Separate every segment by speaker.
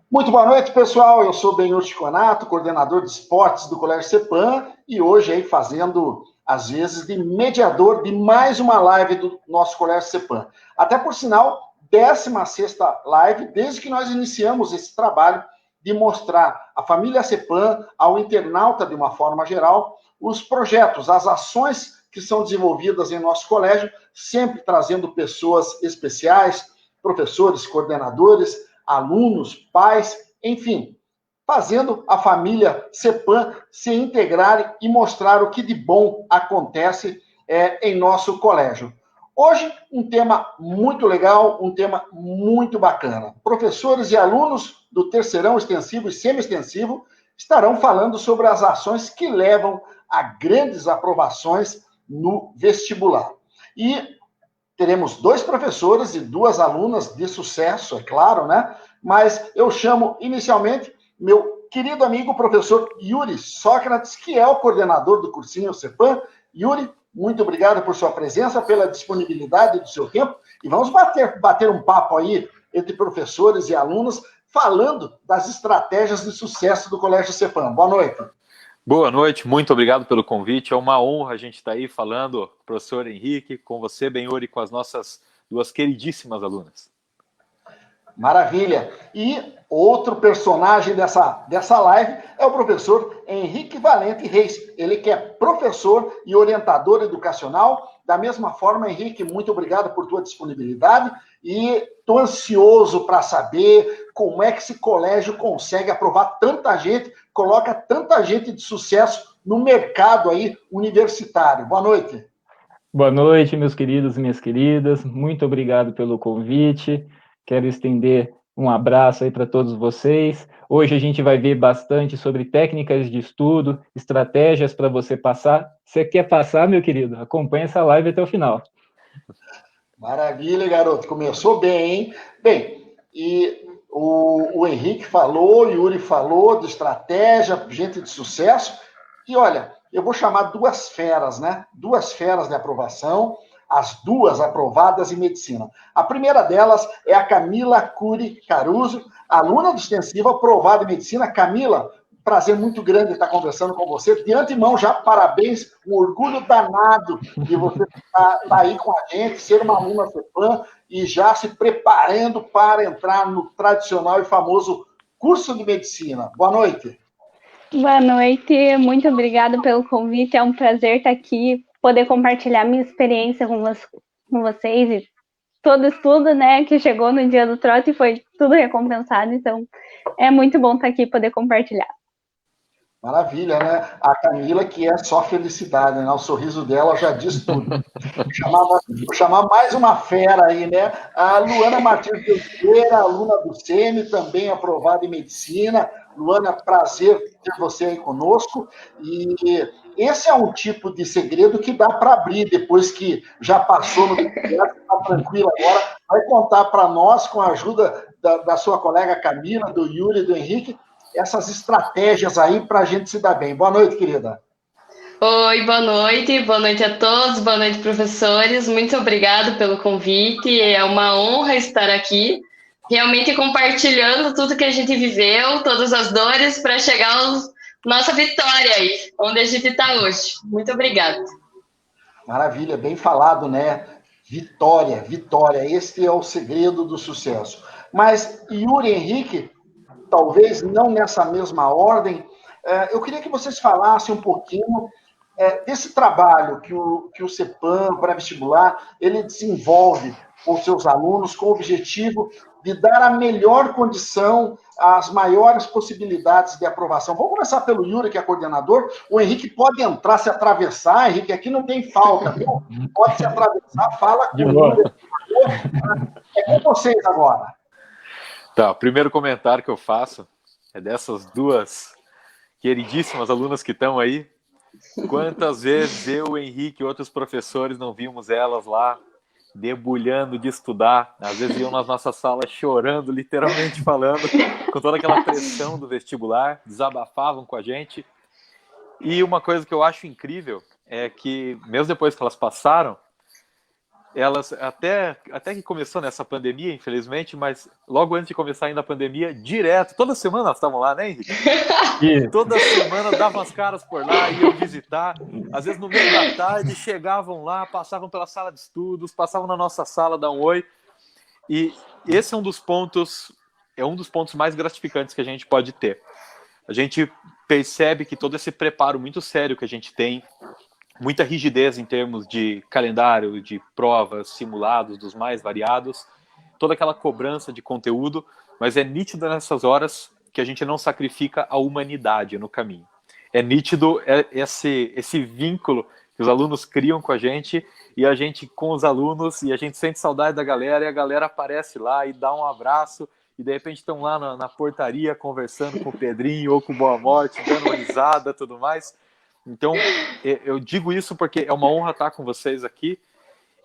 Speaker 1: Muito boa noite, pessoal. Eu sou Benhur Chiconato, coordenador de esportes do Colégio CEPAM, e hoje aí fazendo, às vezes, de mediador de mais uma live do nosso Colégio CEPAM. Até por sinal, 16ª live, desde que nós iniciamos esse trabalho de mostrar à família CEPAM, ao internauta de uma forma geral, os projetos, as ações que são desenvolvidas em nosso colégio, sempre trazendo pessoas especiais, professores, coordenadores, alunos, pais, enfim, fazendo a família CEPAM se integrar e mostrar o que de bom acontece em nosso colégio. Hoje, um tema muito legal, um tema muito bacana. Professores e alunos do terceirão extensivo e semi-extensivo estarão falando sobre as ações que levam a grandes aprovações no vestibular. E teremos 2 professores e 2 alunas de sucesso, é claro, né? Mas eu chamo inicialmente meu querido amigo professor Yuri Sócrates, que é o coordenador do cursinho CEPAM. Yuri, muito obrigado por sua presença, pela disponibilidade do seu tempo, e vamos bater um papo aí entre professores e alunos, falando das estratégias de sucesso do Colégio CEPAM. Boa noite.
Speaker 2: Boa noite, muito obrigado pelo convite. É uma honra a gente estar aí falando, professor Henrique, com você, Benhur, e com as nossas 2 queridíssimas alunas.
Speaker 1: Maravilha. E outro personagem dessa live é o professor Henrique Valente Reis. Ele que é professor e orientador educacional. Da mesma forma, Henrique, muito obrigado por tua disponibilidade e estou ansioso para saber como é que esse colégio consegue aprovar tanta gente, coloca tanta gente de sucesso no mercado aí universitário. Boa noite.
Speaker 3: Boa noite, meus queridos e minhas queridas. Muito obrigado pelo convite. Quero estender um abraço aí para todos vocês. Hoje a gente vai ver bastante sobre técnicas de estudo, estratégias para você passar. Você quer passar, meu querido? Acompanhe essa live até o final.
Speaker 1: Maravilha, garoto. Começou bem, hein? Bem, e o Henrique falou, o Yuri falou de estratégia, gente de sucesso. E olha, eu vou chamar 2 feras, né? 2 feras de aprovação, as 2 aprovadas em medicina. A primeira delas é a Camila Cury Caruso, aluna do extensivo aprovada em medicina. Camila, prazer muito grande estar conversando com você. De antemão, já parabéns, um orgulho danado de você estar aí com a gente, ser uma aluna CEPAM e já se preparando para entrar no tradicional e famoso curso de medicina. Boa noite.
Speaker 4: Boa noite, muito obrigada pelo convite, é um prazer estar aqui, poder compartilhar minha experiência com vocês e todo estudo, né, que chegou no dia do trote e foi tudo recompensado, então é muito bom estar aqui e poder compartilhar.
Speaker 1: Maravilha, né? A Camila, que é só felicidade, né? O sorriso dela já diz tudo. Vou chamar mais uma fera aí, né? A Luana Martins de Oliveira, aluna do SEMI, também aprovada em medicina. Luana, prazer ter você aí conosco. E esse é um tipo de segredo que dá para abrir depois que já passou no processo, está tranquila agora. Vai contar para nós, com a ajuda da sua colega Camila, do Yuri e do Henrique, essas estratégias aí para a gente se dar bem. Boa noite, querida.
Speaker 5: Oi, boa noite a todos, boa noite, professores. Muito obrigado pelo convite, é uma honra estar aqui, realmente compartilhando tudo que a gente viveu, todas as dores, para chegar à nossa vitória aí, onde a gente está hoje. Muito obrigada.
Speaker 1: Maravilha, bem falado, né? Vitória, vitória, esse é o segredo do sucesso. Mas, Yuri e Henrique, talvez não nessa mesma ordem, eu queria que vocês falassem um pouquinho desse trabalho que o CEPAM, pré-vestibular, ele desenvolve com seus alunos, com o objetivo de dar a melhor condição, as maiores possibilidades de aprovação. Vamos começar pelo Yuri, que é coordenador. O Henrique pode entrar, se atravessar, Henrique, aqui não tem falta, viu? Pode se atravessar, fala com o Yuri. É com vocês agora.
Speaker 2: Tá, o primeiro comentário que eu faço é dessas 2 queridíssimas alunas que estão aí. Quantas vezes eu, Henrique e outros professores não vimos elas lá debulhando de estudar, às vezes iam nas nossas salas chorando, literalmente falando, com toda aquela pressão do vestibular, desabafavam com a gente. E uma coisa que eu acho incrível é que, mesmo depois que elas passaram, elas, até que começou nessa pandemia, infelizmente, mas logo antes de começar ainda a pandemia, direto, toda semana elas estavam lá, né, Henrique? Toda semana davam as caras por lá, iam visitar, às vezes no meio da tarde chegavam lá, passavam pela sala de estudos, passavam na nossa sala, dar um oi, e esse é um dos pontos mais gratificantes que a gente pode ter. A gente percebe que todo esse preparo muito sério que a gente tem, muita rigidez em termos de calendário, de provas, simulados dos mais variados, toda aquela cobrança de conteúdo, mas é nítido nessas horas que a gente não sacrifica a humanidade no caminho. É nítido esse vínculo que os alunos criam com a gente e a gente com os alunos, e a gente sente saudade da galera, e a galera aparece lá e dá um abraço, e de repente estão lá na portaria conversando com o Pedrinho ou com o Boa Morte, dando uma risada, tudo mais. Então, eu digo isso porque é uma honra estar com vocês aqui,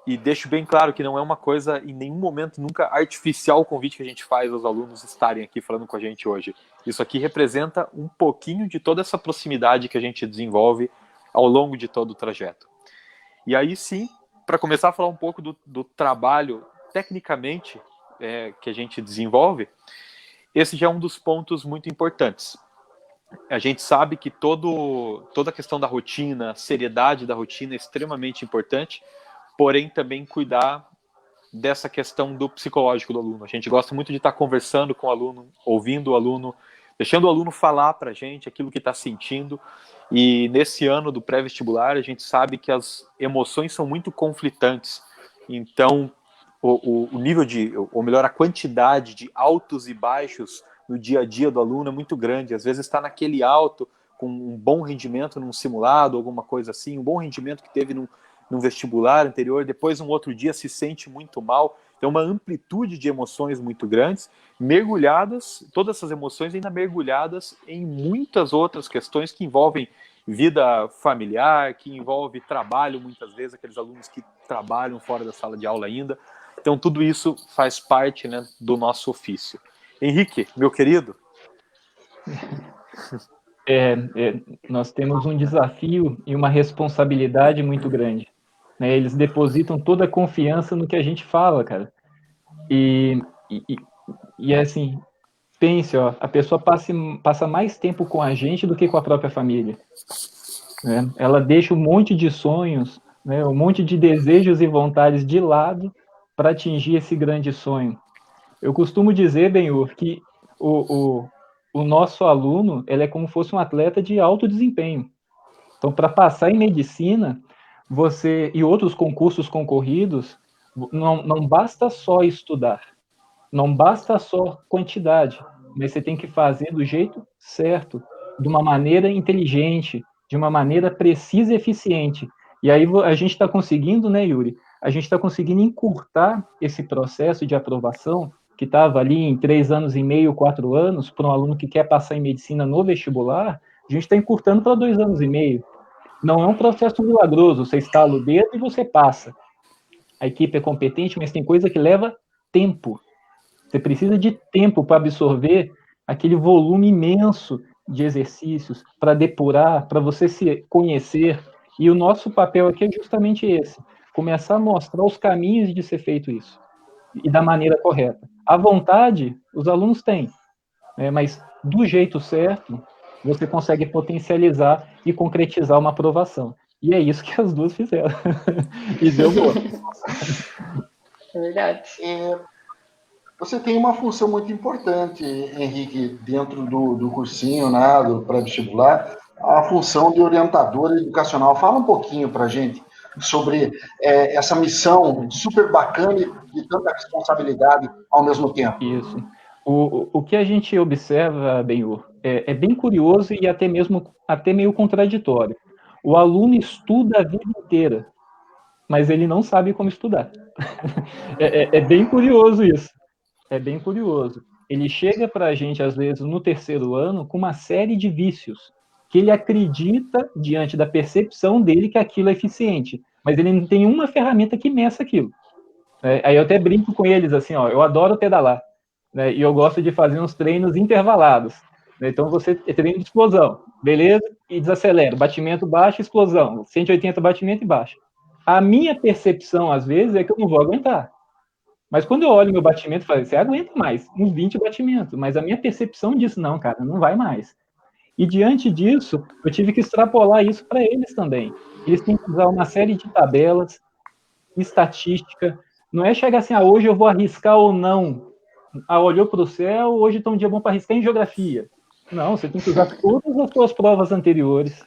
Speaker 2: e deixo bem claro que não é uma coisa, em nenhum momento, nunca artificial o convite que a gente faz aos alunos estarem aqui falando com a gente hoje. Isso aqui representa um pouquinho de toda essa proximidade que a gente desenvolve ao longo de todo o trajeto. E aí sim, para começar a falar um pouco do trabalho, tecnicamente, que a gente desenvolve, esse já é um dos pontos muito importantes. A gente sabe que toda a questão da rotina, a seriedade da rotina é extremamente importante, porém também cuidar dessa questão do psicológico do aluno. A gente gosta muito de estar conversando com o aluno, ouvindo o aluno, deixando o aluno falar para a gente aquilo que está sentindo. E nesse ano do pré-vestibular, a gente sabe que as emoções são muito conflitantes. Então, o nível ou melhor, a quantidade de altos e baixos no dia a dia do aluno é muito grande. Às vezes está naquele alto, com um bom rendimento num simulado, alguma coisa assim, um bom rendimento que teve num vestibular anterior, depois um outro dia se sente muito mal. Então, uma amplitude de emoções muito grandes, mergulhadas, todas essas emoções ainda mergulhadas em muitas outras questões que envolvem vida familiar, que envolve trabalho, muitas vezes, aqueles alunos que trabalham fora da sala de aula ainda. Então, tudo isso faz parte, né, do nosso ofício. Henrique, meu querido.
Speaker 3: Nós temos um desafio e uma responsabilidade muito grande. Né? Eles depositam toda a confiança no que a gente fala, cara. E assim, pense, ó, a pessoa passa mais tempo com a gente do que com a própria família. Né? Ela deixa um monte de sonhos, né, um monte de desejos e vontades de lado para atingir esse grande sonho. Eu costumo dizer, Benhur, que o nosso aluno ele é como se fosse um atleta de alto desempenho. Então, para passar em medicina, você e outros concursos concorridos, não basta só estudar, não basta só quantidade, mas você tem que fazer do jeito certo, de uma maneira inteligente, de uma maneira precisa e eficiente. E aí a gente está conseguindo, né, Yuri? A gente está conseguindo encurtar esse processo de aprovação, que estava ali em 3 anos e meio, 4 anos, para um aluno que quer passar em medicina no vestibular, a gente está encurtando para 2 anos e meio. Não é um processo milagroso, você estala o dedo e você passa. A equipe é competente, mas tem coisa que leva tempo. Você precisa de tempo para absorver aquele volume imenso de exercícios, para depurar, para você se conhecer. E o nosso papel aqui é justamente esse, começar a mostrar os caminhos de ser feito isso, e da maneira correta. A vontade, os alunos têm, né, mas do jeito certo, você consegue potencializar e concretizar uma aprovação. E é isso que as duas fizeram. E deu boa.
Speaker 5: É verdade.
Speaker 1: Você tem uma função muito importante, Henrique, dentro do cursinho, né, do pré-vestibular, a função de orientador educacional. Fala um pouquinho para a gente sobre essa missão super bacana e tanta responsabilidade ao mesmo tempo.
Speaker 3: Isso. O que a gente observa, Benhur, é bem curioso e até meio contraditório. O aluno estuda a vida inteira, mas ele não sabe como estudar. É bem curioso isso. É bem curioso. Ele chega para a gente, às vezes, no 3º ano, com uma série de vícios, que ele acredita, diante da percepção dele, que aquilo é eficiente, mas ele não tem uma ferramenta que meça aquilo. Aí eu até brinco com eles, assim, ó, eu adoro pedalar, né, e eu gosto de fazer uns treinos intervalados. Né, então, você treina de explosão, beleza? E desacelera, batimento baixo, explosão, 180 batimento e baixa. A minha percepção, às vezes, é que eu não vou aguentar. Mas quando eu olho meu batimento, eu falo, você aguenta mais, uns 20 batimentos. Mas a minha percepção diz, não, cara, não vai mais. E diante disso, eu tive que extrapolar isso para eles também. Eles têm que usar uma série de tabelas, estatística. Não é chegar assim, hoje eu vou arriscar ou não. Olhou para o céu, hoje está um dia bom para arriscar em geografia. Não, você tem que usar todas as suas provas anteriores,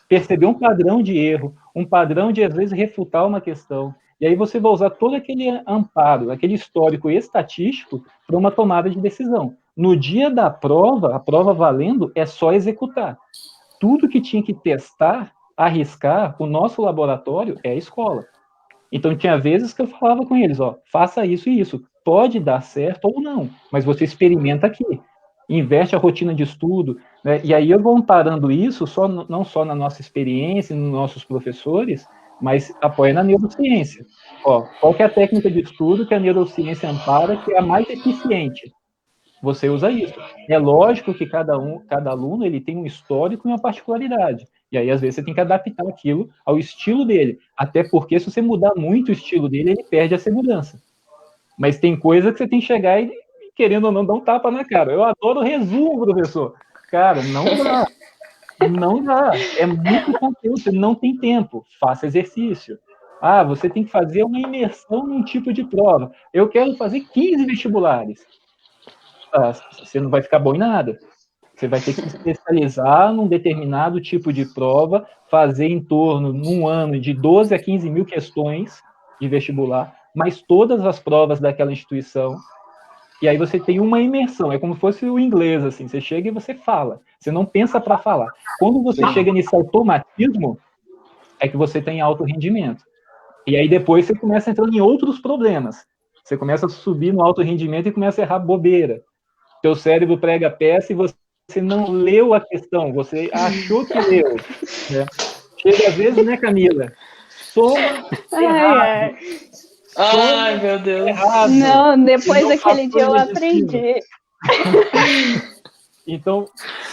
Speaker 3: perceber um padrão de erro, um padrão de, às vezes, refutar uma questão. E aí você vai usar todo aquele amparo, aquele histórico estatístico para uma tomada de decisão. No dia da prova, a prova valendo é só executar. Tudo que tinha que testar, arriscar, o nosso laboratório é a escola. Então, tinha vezes que eu falava com eles, faça isso e isso. Pode dar certo ou não, mas você experimenta aqui. Investe a rotina de estudo, né? E aí eu vou amparando isso não só na nossa experiência, nos nossos professores, mas apoia na neurociência. Qual que é a técnica de estudo que a neurociência ampara, que é a mais eficiente? Você usa isso. É lógico que cada aluno ele tem um histórico e uma particularidade. E aí, às vezes, você tem que adaptar aquilo ao estilo dele. Até porque, se você mudar muito o estilo dele, ele perde a segurança. Mas tem coisa que você tem que chegar e, querendo ou não, dar um tapa na cara. Eu adoro resumo, professor. Cara, não dá. Não dá. É muito conteúdo, você não tem tempo. Faça exercício. Você tem que fazer uma imersão num tipo de prova. Eu quero fazer 15 vestibulares. Você não vai ficar bom em nada. Você vai ter que se especializar num determinado tipo de prova, fazer em torno, num ano, de 12 a 15 mil questões de vestibular, mas todas as provas daquela instituição, e aí você tem uma imersão, é como se fosse o inglês, assim, você chega e você fala, você não pensa para falar. Quando você chega nesse automatismo, é que você tem alto rendimento. E aí depois você começa entrando em outros problemas. Você começa a subir no alto rendimento e começa a errar bobeira. Teu cérebro prega a peça e você não leu a questão, você achou que leu. Né? Chega às vezes, né, Camila? Soma errado.
Speaker 5: Ai, meu Deus.
Speaker 4: Errado. Não, depois daquele dia eu aprendi.
Speaker 3: Então,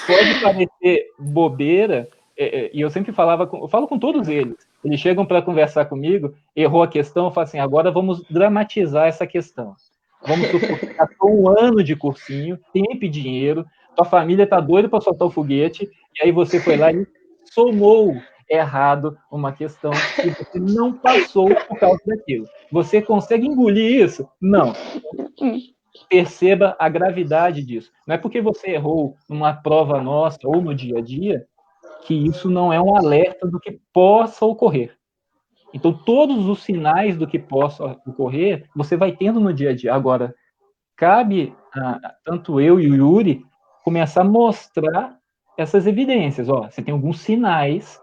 Speaker 3: pode parecer bobeira, e eu sempre eu falo com todos eles. Eles chegam para conversar comigo, errou a questão, eu falo assim, agora vamos dramatizar essa questão. Vamos supor que gastou um ano de cursinho, tempo e dinheiro, tua família tá doida para soltar o foguete, e aí você foi lá e somou errado uma questão que você não passou por causa daquilo. Você consegue engolir isso? Não. Perceba a gravidade disso. Não é porque você errou numa prova nossa ou no dia a dia que isso não é um alerta do que possa ocorrer. Então, todos os sinais do que possa ocorrer, você vai tendo no dia a dia. Agora, cabe tanto eu e o Yuri começar a mostrar essas evidências. Você tem alguns sinais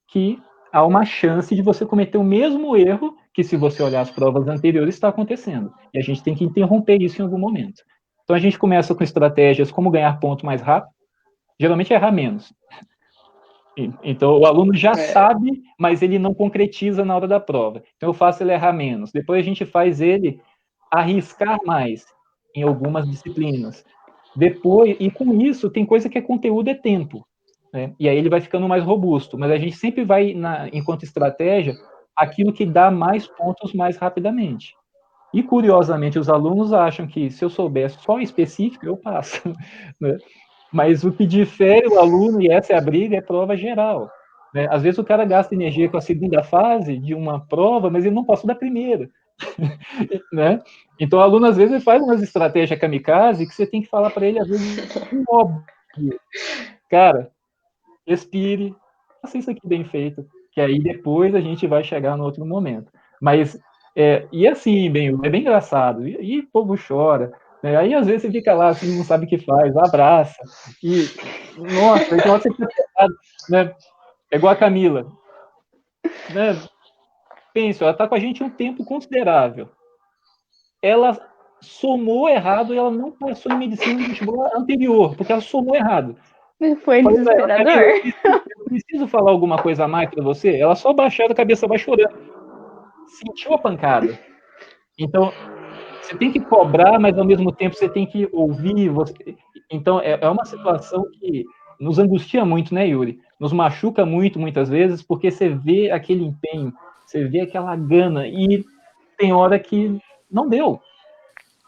Speaker 3: que há uma chance de você cometer o mesmo erro que, se você olhar as provas anteriores, está acontecendo. E a gente tem que interromper isso em algum momento. Então, a gente começa com estratégias como ganhar ponto mais rápido, geralmente errar menos. Então, o aluno já sabe, mas ele não concretiza na hora da prova. Então, eu faço ele errar menos. Depois, a gente faz ele arriscar mais em algumas disciplinas. Depois, e com isso, tem coisa que é conteúdo, é tempo. Né? E aí ele vai ficando mais robusto. Mas a gente sempre vai, enquanto estratégia, aquilo que dá mais pontos mais rapidamente. E, curiosamente, os alunos acham que, se eu soubesse só específico, eu passo. Né? Mas o que difere o aluno, e essa é a briga, é prova geral. Né? Às vezes o cara gasta energia com a segunda fase de uma prova, mas ele não passou da primeira. Né? Então o aluno, às vezes, faz umas estratégias kamikaze que você tem que falar para ele, às vezes, óbvio. Cara, respire, faça isso aqui bem feito, que aí depois a gente vai chegar no outro momento. Mas, e assim, é bem engraçado, e o povo chora. Aí, às vezes, você fica lá, assim, não sabe o que faz, abraça. E, nossa, então você fica preocupado, né? É igual a Camila. Né? Pensa, ela está com a gente um tempo considerável. Ela somou errado e ela não passou em medicina no vestibular anterior, porque ela somou errado.
Speaker 4: Foi desesperador.
Speaker 3: Eu preciso falar alguma coisa a mais para você? Ela só baixou a cabeça, vai chorando. Sentiu a pancada. Então, você tem que cobrar, mas ao mesmo tempo você tem que ouvir. Então, é uma situação que nos angustia muito, né, Yuri? Nos machuca muito, muitas vezes, porque você vê aquele empenho. Você vê aquela gana, e tem hora que não deu.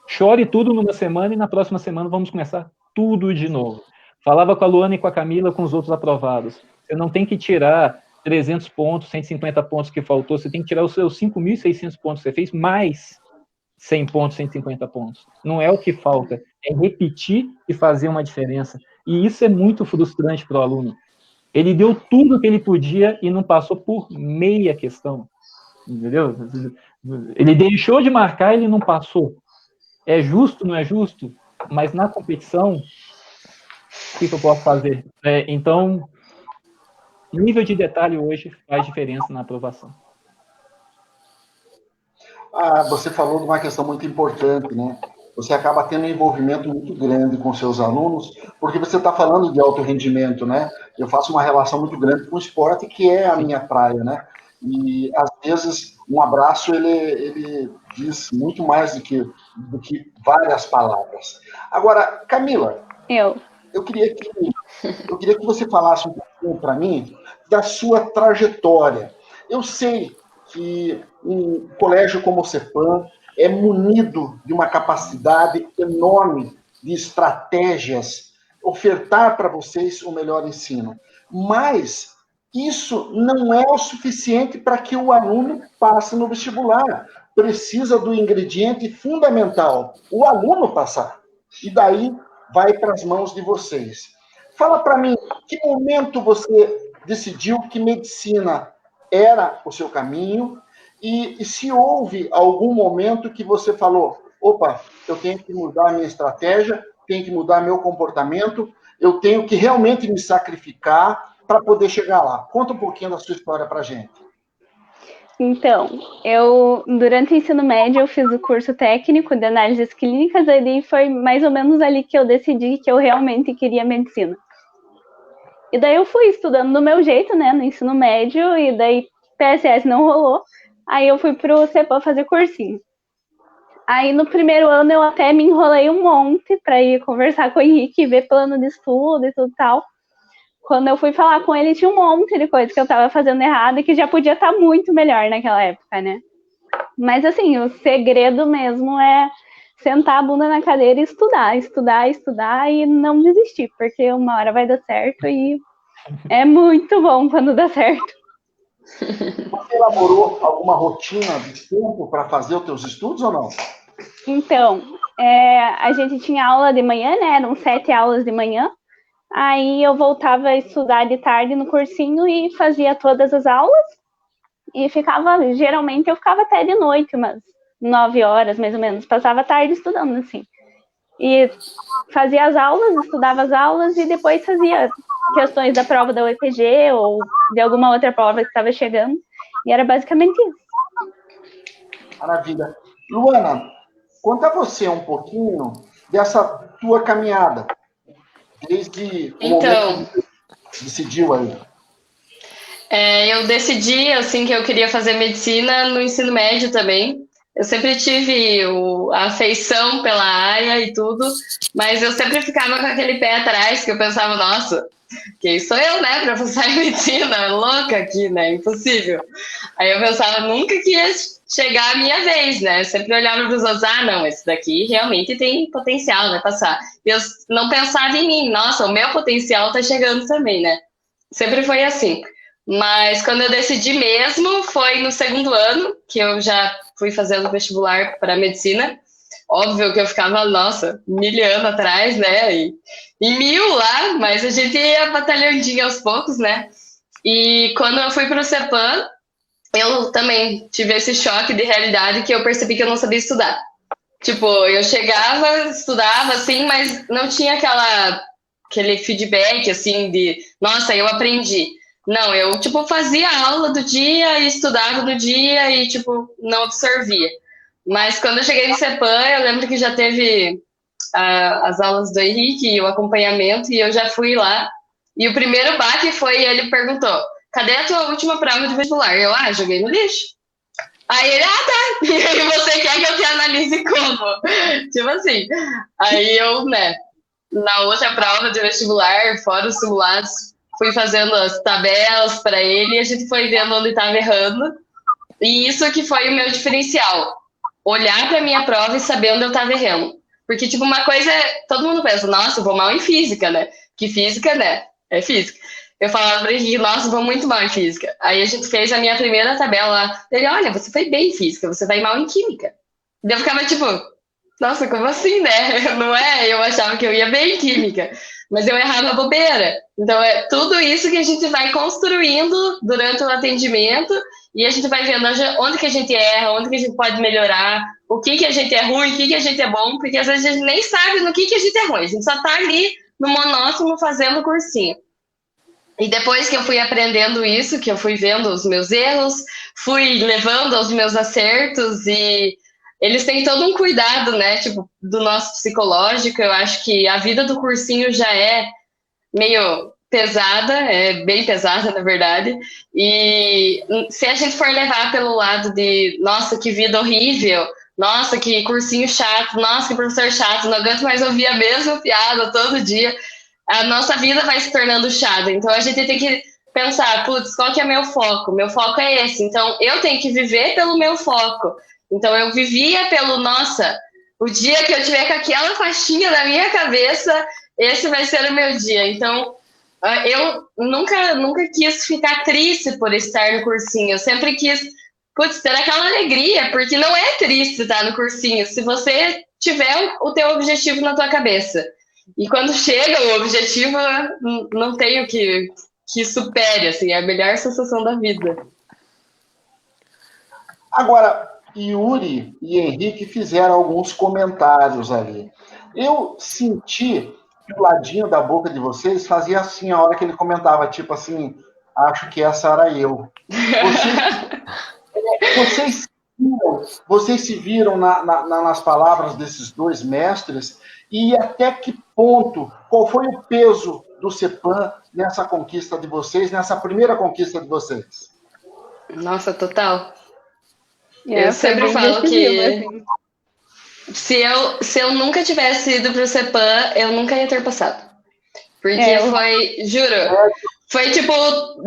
Speaker 3: Chore tudo numa semana e na próxima semana vamos começar tudo de novo. Falava com a Luana e com a Camila, com os outros aprovados. Você não tem que tirar 300 pontos, 150 pontos que faltou, você tem que tirar os seus 5.600 pontos. Você fez mais 100 pontos, 150 pontos. Não é o que falta, é repetir e fazer uma diferença. E isso é muito frustrante para o aluno. Ele deu tudo o que ele podia e não passou por meia questão. Entendeu? Ele deixou de marcar, ele não passou. É justo, não é justo? Mas na competição, o que eu posso fazer? Então, nível de detalhe hoje faz diferença na aprovação.
Speaker 1: Você falou de uma questão muito importante, né? Você acaba tendo um envolvimento muito grande com seus alunos, porque você está falando de alto rendimento, né? Eu faço uma relação muito grande com o esporte, que é a minha praia, né? E, às vezes, um abraço, ele diz muito mais do que várias palavras. Agora, Camila, eu queria que você falasse um pouquinho para mim da sua trajetória. Eu sei que um colégio como o CEPAM é munido de uma capacidade enorme de estratégias, ofertar para vocês o melhor ensino. Mas isso não é o suficiente para que o aluno passe no vestibular. Precisa do ingrediente fundamental, o aluno passar. E daí vai para as mãos de vocês. Fala para mim, que momento você decidiu que medicina era o seu caminho? E se houve algum momento que você falou, opa, eu tenho que mudar a minha estratégia, tenho que mudar meu comportamento, eu tenho que realmente me sacrificar para poder chegar lá. Conta um pouquinho da sua história para a gente.
Speaker 4: Então, durante o ensino médio, eu fiz o curso técnico de análises clínicas, e daí foi mais ou menos ali que eu decidi que eu realmente queria medicina. E daí eu fui estudando do meu jeito, né, no ensino médio, e daí PSS não rolou. Aí eu fui pro CEPAM fazer cursinho. Aí no primeiro ano eu até me enrolei um monte para ir conversar com o Henrique, ver plano de estudo e tudo tal. Quando eu fui falar com ele, tinha um monte de coisa que eu estava fazendo errado e que já podia estar muito melhor naquela época, né? Mas assim, o segredo mesmo é sentar a bunda na cadeira e estudar e não desistir, porque uma hora vai dar certo e é muito bom quando dá certo.
Speaker 1: Você elaborou alguma rotina de tempo para fazer os teus estudos ou não?
Speaker 4: Então, a gente tinha aula de manhã, né? Eram 7 aulas de manhã. Aí eu voltava a estudar de tarde no cursinho e fazia todas as aulas. E geralmente eu ficava até de noite, umas 9 horas mais ou menos. Passava a tarde estudando, assim. E fazia as aulas, estudava as aulas e depois fazia questões da prova da UEPG ou de alguma outra prova que estava chegando. E era basicamente isso.
Speaker 1: Maravilha. Luana, conta você um pouquinho dessa tua caminhada. Desde o momento que você decidiu aí.
Speaker 5: Eu decidi, assim, que eu queria fazer medicina no ensino médio também. Eu sempre tive a afeição pela área e tudo, mas eu sempre ficava com aquele pé atrás, que eu pensava, nossa, quem sou eu, né, para passar em medicina? Louca aqui, né, impossível. Aí eu pensava, nunca que ia chegar a minha vez, né, eu sempre olhava para os outros, não, esse daqui realmente tem potencial, vai passar. E eu não pensava em mim, nossa, o meu potencial tá chegando também, né, sempre foi assim. Mas quando eu decidi mesmo, foi no segundo ano, que eu já fui fazendo vestibular para medicina. Óbvio que eu ficava, nossa, 1000 anos atrás, né? E 1000 lá, mas a gente ia batalhandinho aos poucos, né? E quando eu fui para o CEPAM, eu também tive esse choque de realidade que eu percebi que eu não sabia estudar. Tipo, eu chegava, estudava, assim, mas não tinha aquele feedback, assim, de, nossa, eu aprendi. Não, eu, tipo, fazia a aula do dia e estudava do dia e, tipo, não absorvia. Mas quando eu cheguei no CEPAM, eu lembro que já teve as aulas do Henrique e o acompanhamento, e eu já fui lá. E o primeiro baque foi, ele perguntou, cadê a tua última prova de vestibular? Eu, joguei no lixo. Aí ele, tá. E aí você quer que eu te analise como? Tipo assim. Aí eu, né, na outra prova de vestibular, fora os simulados, fui fazendo as tabelas para ele e a gente foi vendo onde estava errando. E isso que foi o meu diferencial. Olhar para minha prova e saber onde eu estava errando. Porque, tipo, uma coisa é... Todo mundo pensa, nossa, eu vou mal em física, né? Que física, né? É física. Eu falava pra Henrique, nossa, eu vou muito mal em física. Aí a gente fez a minha primeira tabela lá. Ele, olha, você foi bem em física, você vai mal em química. Daí eu ficava, tipo, nossa, como assim, né? Não é? Eu achava que eu ia bem em química. Mas eu errava bobeira. Então, é tudo isso que a gente vai construindo durante o atendimento e a gente vai vendo onde que a gente erra, onde que a gente pode melhorar, o que a gente é ruim, o que a gente é bom, porque às vezes a gente nem sabe no que a gente é ruim. A gente só tá ali no monótono fazendo cursinho. E depois que eu fui aprendendo isso, que eu fui vendo os meus erros, fui levando aos meus acertos e eles têm todo um cuidado, né, tipo, do nosso psicológico. Eu acho que a vida do cursinho já é meio pesada, é bem pesada, na verdade. E se a gente for levar pelo lado de, nossa, que vida horrível, nossa, que cursinho chato, nossa, que professor chato, não aguento mais ouvir a mesma piada todo dia, a nossa vida vai se tornando chata. Então a gente tem que pensar, putz, qual que é meu foco? Meu foco é esse. Então eu tenho que viver pelo meu foco. Então eu vivia pelo, nossa, o dia que eu tiver com aquela faixinha na minha cabeça, esse vai ser o meu dia. Então eu nunca quis ficar triste por estar no cursinho. Eu sempre quis, putz, ter aquela alegria, porque não é triste estar no cursinho, se você tiver o teu objetivo na tua cabeça. E quando chega o objetivo, não tem o que supere, assim, é a melhor sensação da vida.
Speaker 1: Agora, Yuri e Henrique fizeram alguns comentários ali. Eu senti que o ladinho da boca de vocês fazia assim, a hora que ele comentava, tipo assim, acho que essa era eu. Vocês se viram nas palavras desses dois mestres e até que ponto, qual foi o peso do CEPAM nessa conquista de vocês, nessa primeira conquista de vocês?
Speaker 5: Nossa, total. Eu sempre falo que se eu nunca tivesse ido pro CEPAM, eu nunca ia ter passado. Porque juro, foi tipo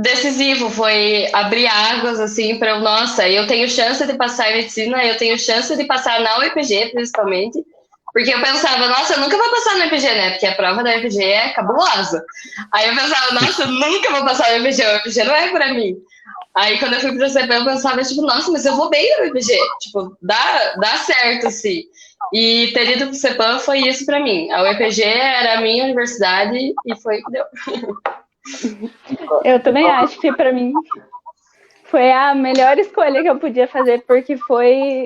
Speaker 5: decisivo, foi abrir águas assim para nossa, eu tenho chance de passar em medicina, eu tenho chance de passar na UEPG principalmente, porque eu pensava, nossa, eu nunca vou passar na UEPG, né? Porque a prova da UEPG é cabulosa. Aí eu pensava, nossa, eu nunca vou passar na UEPG, a UEPG não é para mim. Aí quando eu fui pro CEPAM, eu pensava, tipo, nossa, mas eu vou bem na UEPG, tipo, dá certo, assim. E ter ido pro CEPAM foi isso pra mim. A UEPG era a minha universidade e foi o que deu.
Speaker 4: Eu também acho que pra mim foi a melhor escolha que eu podia fazer, porque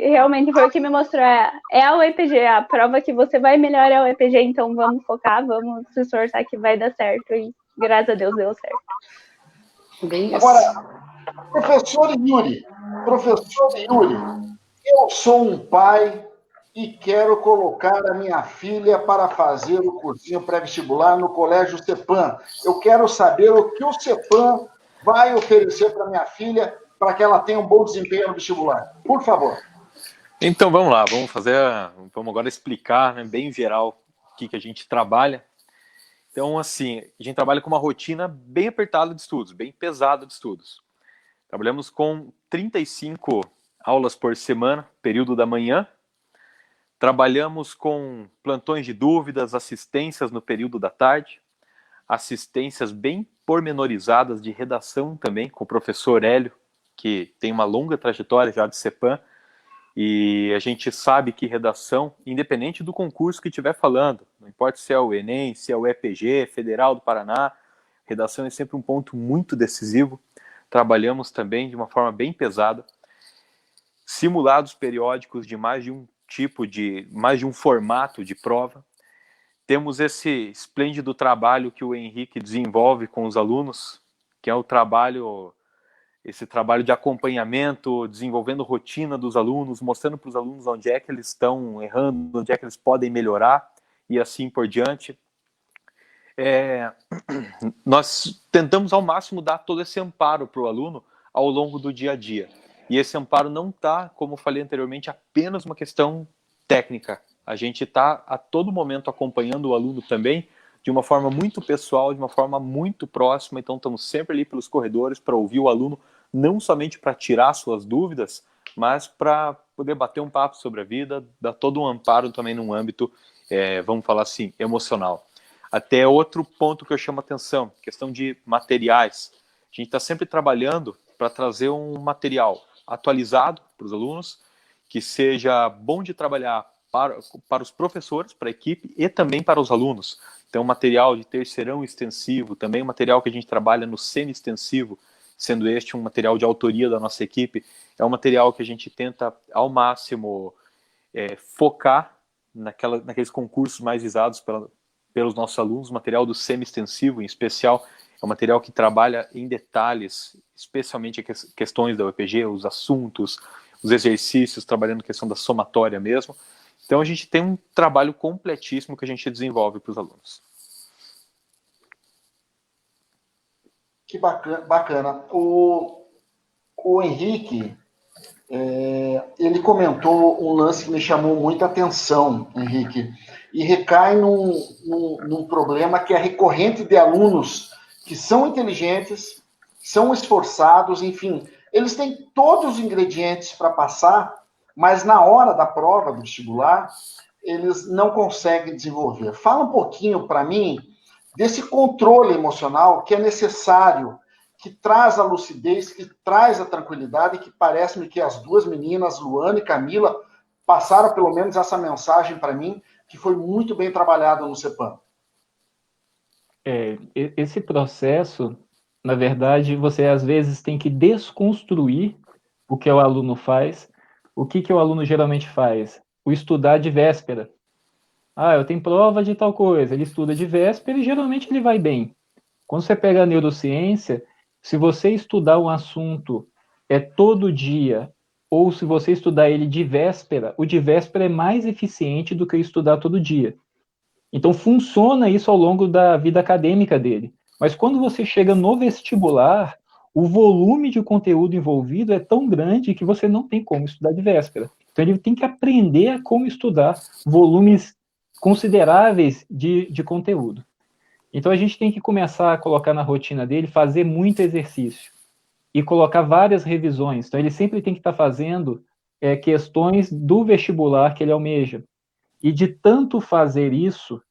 Speaker 4: realmente foi o que me mostrou. É a UEPG, a prova que você vai melhor é a UEPG, então vamos focar, vamos se esforçar que vai dar certo. E graças a Deus deu certo.
Speaker 5: Bem isso.
Speaker 1: Agora, professor Yuri, eu sou um pai e quero colocar a minha filha para fazer o cursinho pré-vestibular no Colégio CEPAM. Eu quero saber o que o CEPAM vai oferecer para minha filha para que ela tenha um bom desempenho no vestibular. Por favor.
Speaker 2: Então vamos lá, vamos agora explicar, né, bem geral o que a gente trabalha. Então, assim, a gente trabalha com uma rotina bem apertada de estudos, bem pesada de estudos. Trabalhamos com 35 aulas por semana, período da manhã. Trabalhamos com plantões de dúvidas, assistências no período da tarde, assistências bem pormenorizadas de redação também, com o professor Hélio, que tem uma longa trajetória já de CEPAM, e a gente sabe que redação, independente do concurso que estiver falando, não importa se é o Enem, se é o EPG, Federal do Paraná, redação é sempre um ponto muito decisivo. Trabalhamos também de uma forma bem pesada, simulados periódicos de mais de um formato de prova. Temos esse esplêndido trabalho que o Henrique desenvolve com os alunos, que é esse trabalho de acompanhamento, desenvolvendo rotina dos alunos, mostrando para os alunos onde é que eles estão errando, onde é que eles podem melhorar, e assim por diante. Nós tentamos ao máximo dar todo esse amparo para o aluno ao longo do dia a dia. E esse amparo não está, como falei anteriormente, apenas uma questão técnica. A gente está a todo momento acompanhando o aluno também de uma forma muito pessoal, de uma forma muito próxima. Então estamos sempre ali pelos corredores para ouvir o aluno não somente para tirar suas dúvidas, mas para poder bater um papo sobre a vida, dar todo um amparo também num âmbito, vamos falar assim, emocional. Até outro ponto que eu chamo a atenção, questão de materiais. A gente está sempre trabalhando para trazer um material atualizado para os alunos, que seja bom de trabalhar para os professores, para a equipe e também para os alunos. Então, material de terceirão extensivo, também material que a gente trabalha no semi-extensivo, sendo este um material de autoria da nossa equipe, é um material que a gente tenta, ao máximo, focar naqueles concursos mais visados pelos nossos alunos. O material do semi-extensivo, em especial, é um material que trabalha em detalhes, especialmente questões da UEPG, os assuntos, os exercícios, trabalhando questão da somatória mesmo. Então, a gente tem um trabalho completíssimo que a gente desenvolve para os alunos.
Speaker 1: Que bacana. O Henrique, ele comentou um lance que me chamou muita atenção, Henrique, e recai num problema que é recorrente de alunos que são inteligentes, são esforçados, enfim, eles têm todos os ingredientes para passar, mas na hora da prova do vestibular, eles não conseguem desenvolver. Fala um pouquinho para mim desse controle emocional que é necessário, que traz a lucidez, que traz a tranquilidade, que parece-me que as duas meninas, Luana e Camila, passaram pelo menos essa mensagem para mim, que foi muito bem trabalhada no CEPAM.
Speaker 3: Esse processo, na verdade, você às vezes tem que desconstruir o que o aluno faz. O que o aluno geralmente faz? O estudar de véspera. Eu tenho prova de tal coisa. Ele estuda de véspera e geralmente ele vai bem. Quando você pega a neurociência, se você estudar um assunto todo dia, ou se você estudar ele de véspera, o de véspera é mais eficiente do que estudar todo dia. Então, funciona isso ao longo da vida acadêmica dele. Mas quando você chega no vestibular, o volume de conteúdo envolvido é tão grande que você não tem como estudar de véspera. Então, ele tem que aprender a como estudar volumes consideráveis de conteúdo. Então, a gente tem que começar a colocar na rotina dele, fazer muito exercício e colocar várias revisões. Então, ele sempre tem que estar fazendo questões do vestibular que ele almeja. E de tanto fazer isso,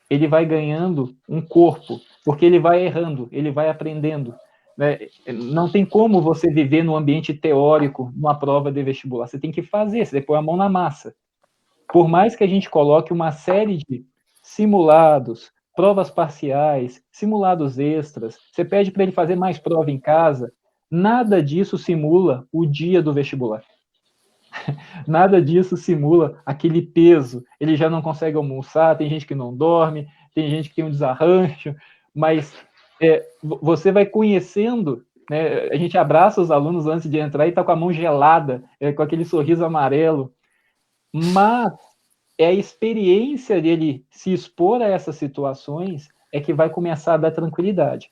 Speaker 3: ele vai ganhando um corpo, porque ele vai errando, ele vai aprendendo. Né? Não tem como você viver no ambiente teórico, numa prova de vestibular. Você tem que fazer, você tem que pôr a mão na massa. Por mais que a gente coloque uma série de simulados, provas parciais, simulados extras, você pede para ele fazer mais prova em casa, nada disso simula o dia do vestibular. Nada disso simula aquele peso. Ele já não consegue almoçar, tem gente que não dorme, tem gente que tem um desarranjo, mas você vai conhecendo, né? A gente abraça os alunos antes de entrar e está com a mão gelada, com aquele sorriso amarelo, mas é a experiência dele se expor a essas situações que vai começar a dar tranquilidade.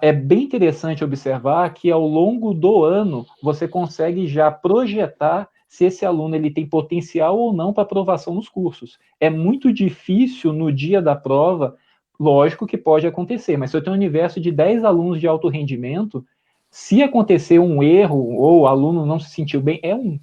Speaker 3: É bem interessante observar que ao longo do ano você consegue já projetar se esse aluno ele tem potencial ou não para aprovação nos cursos. É muito difícil no dia da prova, lógico que pode acontecer, mas se eu tenho um universo de 10 alunos de alto rendimento, se acontecer um erro ou o aluno não se sentiu bem, é um.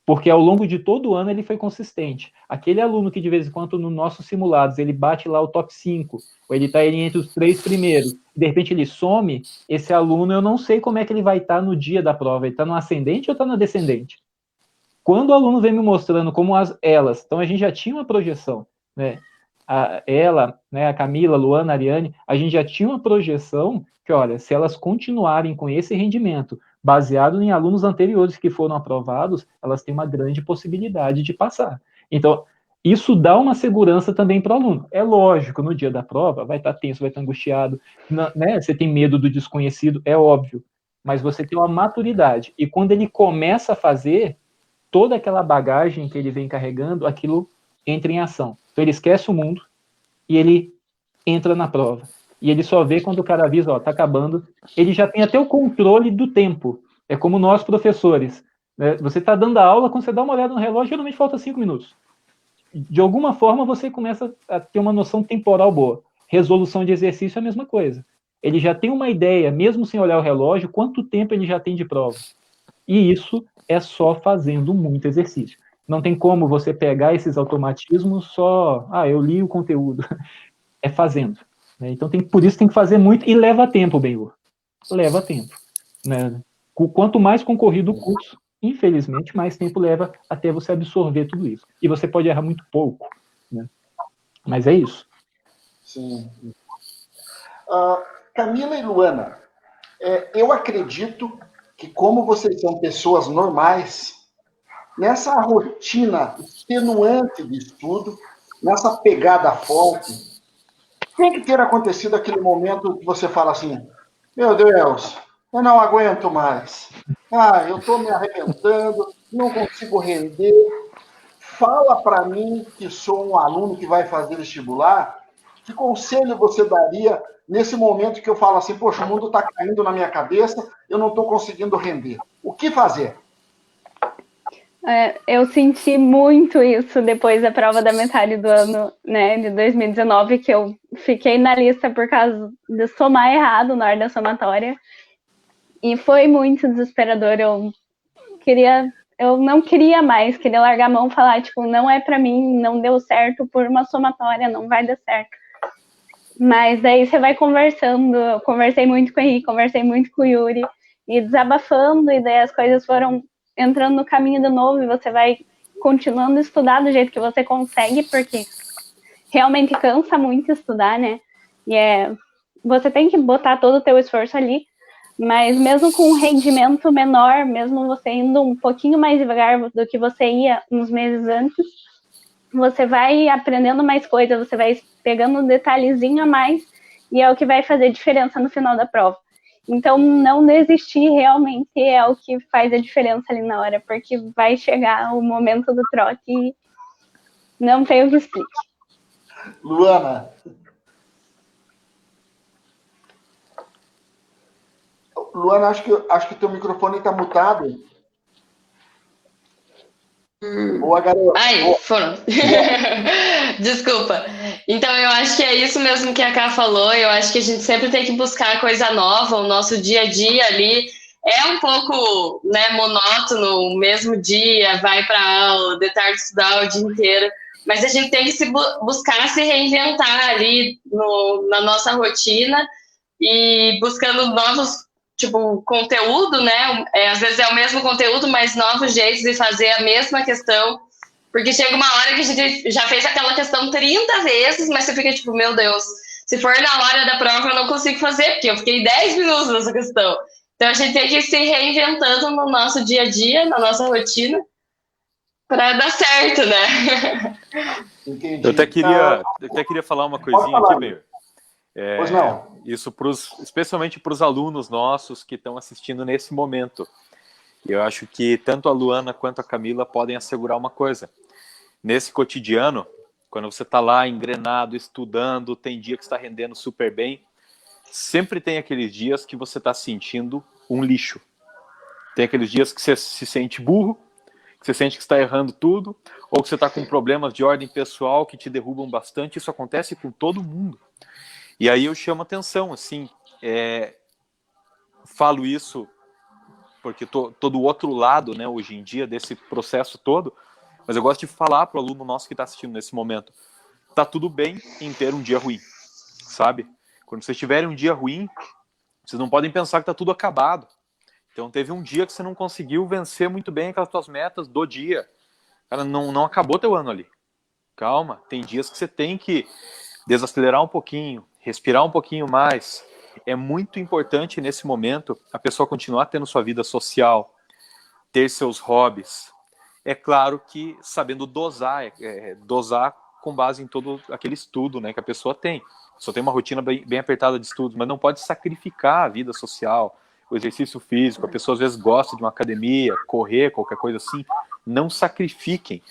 Speaker 3: Porque ao longo de todo o ano ele foi consistente. Aquele aluno que de vez em quando nos nossos simulados ele bate lá o top 5, ou ele está entre os 3 primeiros, de repente ele some, esse aluno eu não sei como é que ele vai estar no dia da prova, ele está no ascendente ou está no descendente? Quando o aluno vem me mostrando como elas, então a gente já tinha uma projeção, né? A Camila, a Luana, a Ariane, a gente já tinha uma projeção que, olha, se elas continuarem com esse rendimento, baseado em alunos anteriores que foram aprovados, elas têm uma grande possibilidade de passar. Então, isso dá uma segurança também para o aluno. É lógico, no dia da prova, vai estar tenso, vai estar angustiado, né? Você tem medo do desconhecido, é óbvio, mas você tem uma maturidade. E quando ele começa a fazer, toda aquela bagagem que ele vem carregando, aquilo entra em ação. Então, ele esquece o mundo e ele entra na prova. E ele só vê quando o cara avisa, tá acabando. Ele já tem até o controle do tempo. É como nós, professores. Né? Você está dando a aula, quando você dá uma olhada no relógio, geralmente falta 5 minutos. De alguma forma, você começa a ter uma noção temporal boa. Resolução de exercício é a mesma coisa. ele já tem uma ideia, mesmo sem olhar o relógio, quanto tempo ele já tem de prova. E isso é só fazendo muito exercício. Não tem como você pegar esses automatismos só, eu li o conteúdo. É fazendo. Né? Então, por isso tem que fazer muito e leva tempo, Benhur. Leva tempo. Né? Quanto mais concorrido o curso, infelizmente, mais tempo leva até você absorver tudo isso. E você pode errar muito pouco. Né? Mas é isso.
Speaker 1: Sim. Camila e Luana, eu acredito que como vocês são pessoas normais, nessa rotina extenuante de estudo, nessa pegada forte, tem que ter acontecido aquele momento que você fala assim, meu Deus, eu não aguento mais. Eu estou me arrebentando, não consigo render. Fala para mim, que sou um aluno que vai fazer vestibular, que conselho você daria nesse momento que eu falo assim, poxa, o mundo está caindo na minha cabeça, eu não estou conseguindo render. O que fazer?
Speaker 4: Eu senti muito isso depois da prova da metade do ano, né, de 2019, que eu fiquei na lista por causa de somar errado na hora da somatória. E foi muito desesperador. Eu não queria mais, queria largar a mão e falar, tipo, não é pra mim, não deu certo por uma somatória, não vai dar certo. Mas daí você vai conversando, eu conversei muito com o Henrique, conversei muito com o Yuri, e desabafando, e daí as coisas foram entrando no caminho de novo, e você vai continuando a estudar do jeito que você consegue, porque realmente cansa muito estudar, né? E você tem que botar todo o teu esforço ali, mas mesmo com um rendimento menor, mesmo você indo um pouquinho mais devagar do que você ia uns meses antes, você vai aprendendo mais coisas, você vai pegando um detalhezinho a mais, e é o que vai fazer diferença no final da prova. Então, não desistir realmente é o que faz a diferença ali na hora, porque vai chegar o momento do trote e não tem o que explique.
Speaker 1: Luana. Luana, acho que teu microfone está mutado. Boa, garota.
Speaker 5: Ai, foram. Desculpa. Então, eu acho que é isso mesmo que a Ká falou. Eu acho que a gente sempre tem que buscar coisa nova. O nosso dia a dia ali é um pouco, né, monótono. O mesmo dia, vai para aula, de tarde estudar o dia inteiro. Mas a gente tem que buscar se reinventar ali na nossa rotina e buscando novos conteúdo, né? Às vezes é o mesmo conteúdo, mas novos jeitos de fazer a mesma questão, porque chega uma hora que a gente já fez aquela questão 30 vezes, mas você fica tipo, meu Deus, se for na hora da prova eu não consigo fazer, porque eu fiquei 10 minutos nessa questão. Então a gente tem que ir se reinventando no nosso dia a dia, na nossa rotina, para dar certo, né?
Speaker 1: Entendi.
Speaker 2: Eu até queria falar uma coisinha aqui, Benhur.
Speaker 1: Pois não.
Speaker 2: Isso especialmente para os alunos nossos que estão assistindo nesse momento. Eu acho que tanto a Luana quanto a Camila podem assegurar uma coisa. Nesse cotidiano, quando você está lá engrenado, estudando, tem dia que está rendendo super bem, sempre tem aqueles dias que você está sentindo um lixo. Tem aqueles dias que você se sente burro, que você sente que está errando tudo, ou que você está com problemas de ordem pessoal que te derrubam bastante. Isso acontece com todo mundo. E aí eu chamo atenção, assim, falo isso porque tô do outro lado, né, hoje em dia, desse processo todo, mas eu gosto de falar para o aluno nosso que está assistindo nesse momento, tá tudo bem em ter um dia ruim, sabe? Quando vocês tiverem um dia ruim, vocês não podem pensar que tá tudo acabado. Então teve um dia que você não conseguiu vencer muito bem aquelas suas metas do dia. Cara, não acabou teu ano ali. Calma, tem dias que você tem que desacelerar um pouquinho, respirar um pouquinho mais. É muito importante nesse momento a pessoa continuar tendo sua vida social, ter seus hobbies. É claro que sabendo dosar, dosar com base em todo aquele estudo, né, que a pessoa tem. Só tem uma rotina bem apertada de estudos, mas não pode sacrificar a vida social, o exercício físico. A pessoa às vezes gosta de uma academia, correr, qualquer coisa assim. Não sacrifiquem.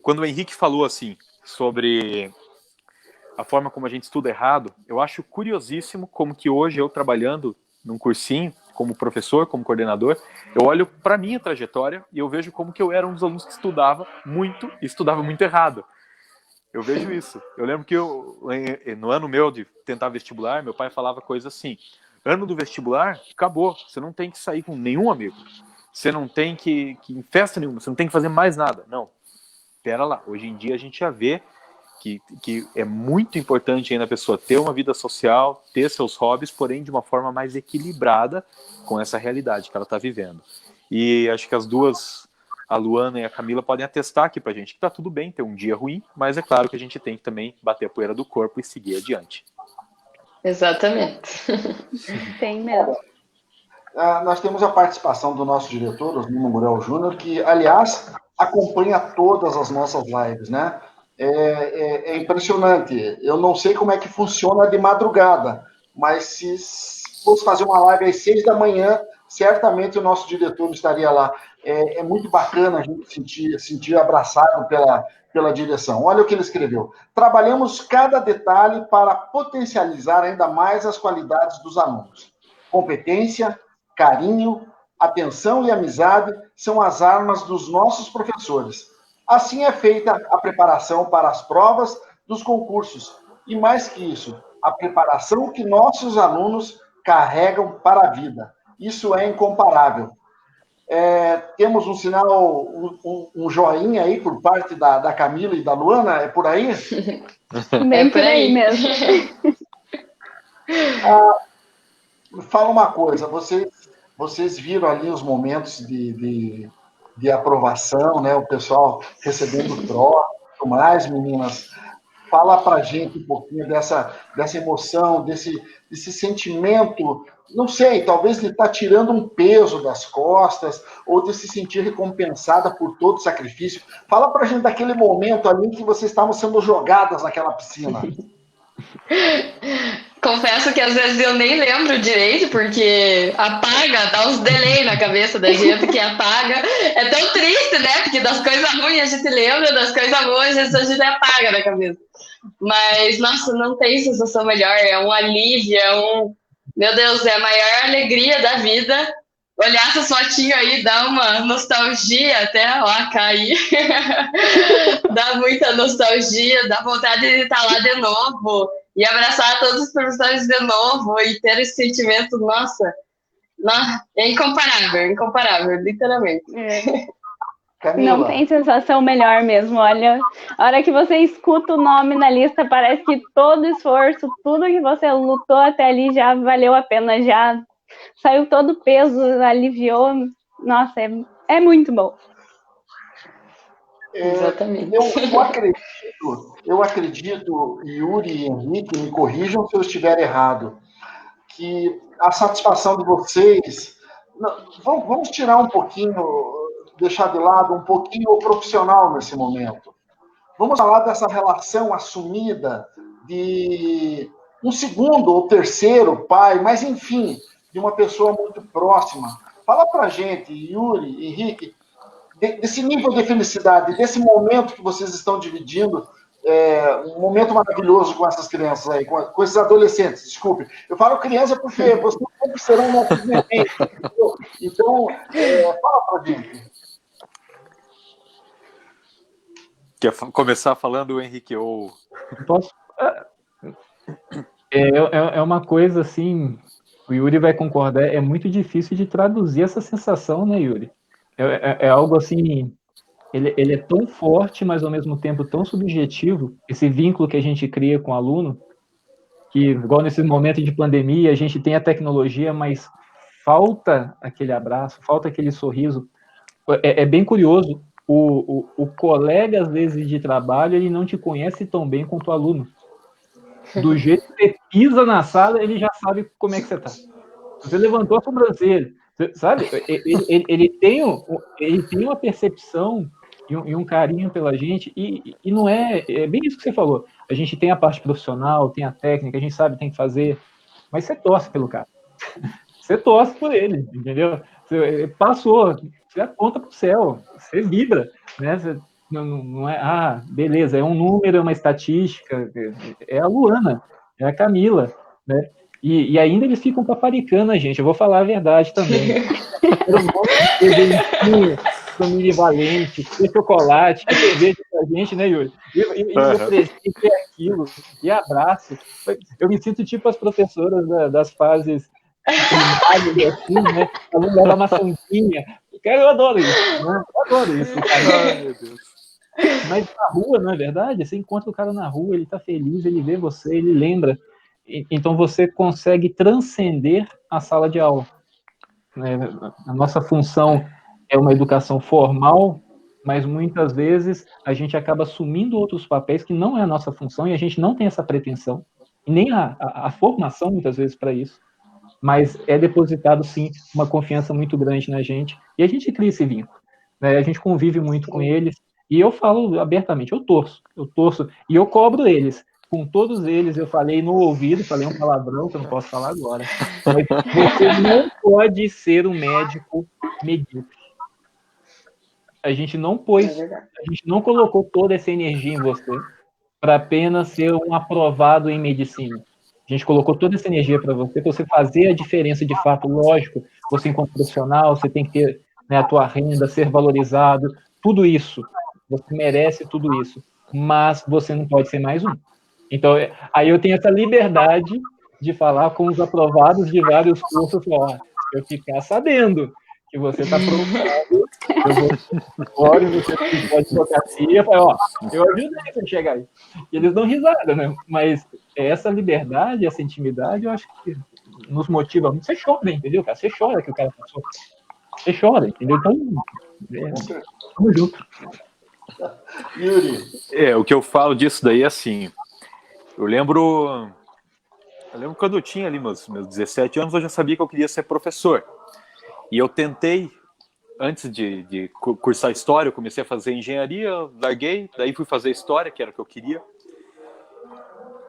Speaker 2: Quando o Henrique falou assim sobre a forma como a gente estuda errado, eu acho curiosíssimo como que hoje eu trabalhando num cursinho, como professor, como coordenador, eu olho para minha trajetória e eu vejo como que eu era um dos alunos que estudava muito errado. Eu vejo isso. Eu lembro que no ano meu de tentar vestibular, meu pai falava coisa assim: ano do vestibular, acabou. Você não tem que sair com nenhum amigo. Você não tem que ir em festa nenhuma. Você não tem que fazer mais nada. Não. Pera lá. Hoje em dia a gente já vê que é muito importante ainda a pessoa ter uma vida social, ter seus hobbies, porém de uma forma mais equilibrada com essa realidade que ela está vivendo. E acho que as duas, a Luana e a Camila, podem atestar aqui pra gente que tá tudo bem ter um dia ruim, mas é claro que a gente tem que também bater a poeira do corpo e seguir adiante.
Speaker 5: Exatamente.
Speaker 4: Tem mesmo.
Speaker 1: Nós temos a participação do nosso diretor, Osmino Murel Júnior, que, aliás, acompanha todas as nossas lives, né? É impressionante. Eu não sei como é que funciona de madrugada, mas se fosse fazer uma live às 6 da manhã, certamente o nosso diretor estaria lá. É muito bacana a gente sentir abraçado pela direção. Olha o que ele escreveu. Trabalhamos cada detalhe para potencializar ainda mais as qualidades dos alunos. Competência, carinho, atenção e amizade são as armas dos nossos professores. Assim é feita a preparação para as provas dos concursos. E mais que isso, a preparação que nossos alunos carregam para a vida. Isso é incomparável. Temos um sinal, um joinha aí por parte da Camila e da Luana, é por aí?
Speaker 4: Bem por aí mesmo.
Speaker 1: Fala uma coisa, vocês viram ali os momentos de aprovação, né? O pessoal recebendo troca e tudo mais, meninas. Fala pra gente um pouquinho dessa emoção, desse sentimento, não sei, talvez ele está tirando um peso das costas, ou de se sentir recompensada por todo o sacrifício. Fala pra gente daquele momento ali que vocês estavam sendo jogadas naquela piscina.
Speaker 5: Confesso que às vezes eu nem lembro direito, porque apaga, dá uns delay na cabeça da gente, que apaga. É tão triste, né? Porque das coisas ruins a gente lembra, das coisas boas a gente apaga na cabeça. Mas, nossa, não tem sensação melhor, é um alívio, meu Deus, é a maior alegria da vida. Olhar essa fotinho aí dá uma nostalgia até lá cair. Dá muita nostalgia, dá vontade de estar lá de novo e abraçar todos os professores de novo e ter esse sentimento, nossa, é incomparável, literalmente.
Speaker 1: Camila.
Speaker 4: Não tem sensação melhor mesmo, olha, a hora que você escuta o nome na lista, parece que todo esforço, tudo que você lutou até ali já valeu a pena, já saiu todo o peso, aliviou, nossa, é muito bom.
Speaker 5: Exatamente.
Speaker 1: Eu acredito, Yuri e Henrique, me corrijam se eu estiver errado, que a satisfação de vocês, vamos tirar um pouquinho, deixar de lado um pouquinho o profissional nesse momento. Vamos falar dessa relação assumida de um segundo ou terceiro pai, mas enfim, de uma pessoa muito próxima. Fala pra gente, Yuri, Henrique, desse nível de felicidade, desse momento que vocês estão dividindo, um momento maravilhoso com essas crianças aí, com esses adolescentes, desculpe. Eu falo criança porque vocês sempre serão nossos neném. Então, fala pra gente.
Speaker 2: Quer começar falando, Henrique? Ou...
Speaker 3: Posso? É uma coisa assim, o Yuri vai concordar, é muito difícil de traduzir essa sensação, né, Yuri? É algo assim, ele é tão forte, mas ao mesmo tempo tão subjetivo, esse vínculo que a gente cria com o aluno, que igual nesse momento de pandemia, a gente tem a tecnologia, mas falta aquele abraço, falta aquele sorriso. É bem curioso, o colega, às vezes, de trabalho, ele não te conhece tão bem quanto o aluno. Do jeito que você pisa na sala, ele já sabe como é que você está. Você levantou a sobrancelha, sabe? Ele tem uma percepção e um carinho pela gente, e não é bem isso que você falou. A gente tem a parte profissional, tem a técnica, a gente sabe o que tem que fazer, mas você torce pelo cara. Você torce por ele, entendeu? Você passou, você aponta para o céu, você vibra, né? Você não é, beleza, é um número, é uma estatística, é a Luana, é a Camila, né? E ainda eles ficam paparicando a gente, eu vou falar a verdade também. Família valente, ter chocolate, ter cerveja pra gente, né, Yuri? E o presente é aquilo, e abraço. Eu me sinto tipo as professoras das fases primárias, assim, né? A aluna leva uma santinha. Eu adoro isso, né? Eu adoro isso, cara.
Speaker 2: Ai, meu Deus.
Speaker 3: Mas na rua, não é verdade? Você encontra o cara na rua, ele tá feliz, ele vê você, ele lembra. Então você consegue transcender a sala de aula. A nossa função é uma educação formal, mas muitas vezes a gente acaba assumindo outros papéis que não é a nossa função e a gente não tem essa pretensão, e nem a formação muitas vezes para isso, mas é depositado sim uma confiança muito grande na gente e a gente cria esse vínculo, né? A gente convive muito com eles e eu falo abertamente, eu torço e eu cobro eles. Com todos eles eu falei no ouvido, falei um palavrão que eu não posso falar agora, mas você não pode ser um médico medíocre. A gente não colocou toda essa energia em você para apenas ser um aprovado em medicina. A gente colocou toda essa energia para você fazer a diferença de fato. Lógico, você enquanto profissional, você tem que ter, né, a tua renda, ser valorizado, tudo isso. Você merece tudo isso, mas você não pode ser mais um. Então, aí eu tenho essa liberdade de falar com os aprovados de vários cursos, ó, eu ficar sabendo que você está aprovado, você pode advocacia, ó, eu ajudei você chegar aí. E eles dão risada, né? Mas essa liberdade, essa intimidade, eu acho que nos motiva muito. Você chora, entendeu, cara? Você chora que o cara passou. Você chora, entendeu? Então, vamos junto.
Speaker 1: Yuri.
Speaker 2: O que eu falo disso daí é assim, eu lembro quando eu tinha ali meus 17 anos, eu já sabia que eu queria ser professor. E eu tentei, antes de cursar História, eu comecei a fazer Engenharia, larguei, daí fui fazer História, que era o que eu queria.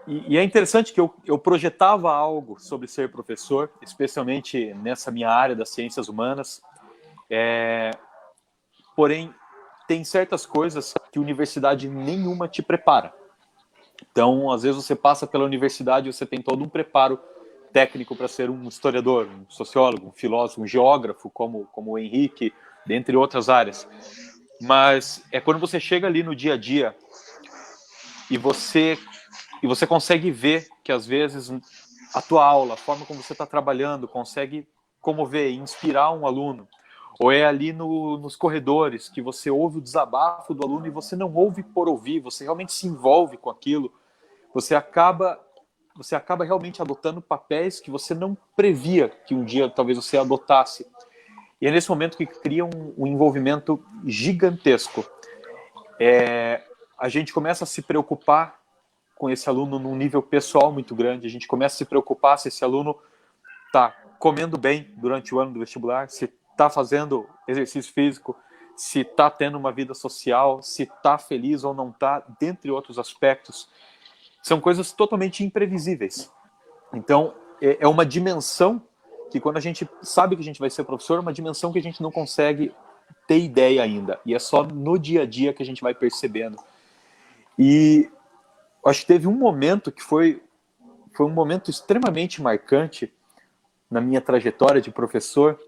Speaker 2: E é interessante que eu projetava algo sobre ser professor, especialmente nessa minha área das ciências humanas. Porém, tem certas coisas que universidade nenhuma te prepara. Então, às vezes você passa pela universidade e você tem todo um preparo técnico para ser um historiador, um sociólogo, um filósofo, um geógrafo, como o Henrique, dentre outras áreas. Mas é quando você chega ali no dia a dia e você consegue ver que, às vezes, a tua aula, a forma como você está trabalhando, consegue comover, inspirar um aluno. Ou é ali nos corredores que você ouve o desabafo do aluno e você não ouve por ouvir, você realmente se envolve com aquilo, você acaba realmente adotando papéis que você não previa que um dia talvez você adotasse. E é nesse momento que cria um envolvimento gigantesco. A gente começa a se preocupar com esse aluno num nível pessoal muito grande, a gente começa a se preocupar se esse aluno está comendo bem durante o ano do vestibular, se está fazendo exercício físico, se está tendo uma vida social, se está feliz ou não está, dentre outros aspectos. São coisas totalmente imprevisíveis. Então, é uma dimensão que, quando a gente sabe que a gente vai ser professor, é uma dimensão que a gente não consegue ter ideia ainda. E é só no dia a dia que a gente vai percebendo. E acho que teve um momento que foi um momento extremamente marcante na minha trajetória de professor.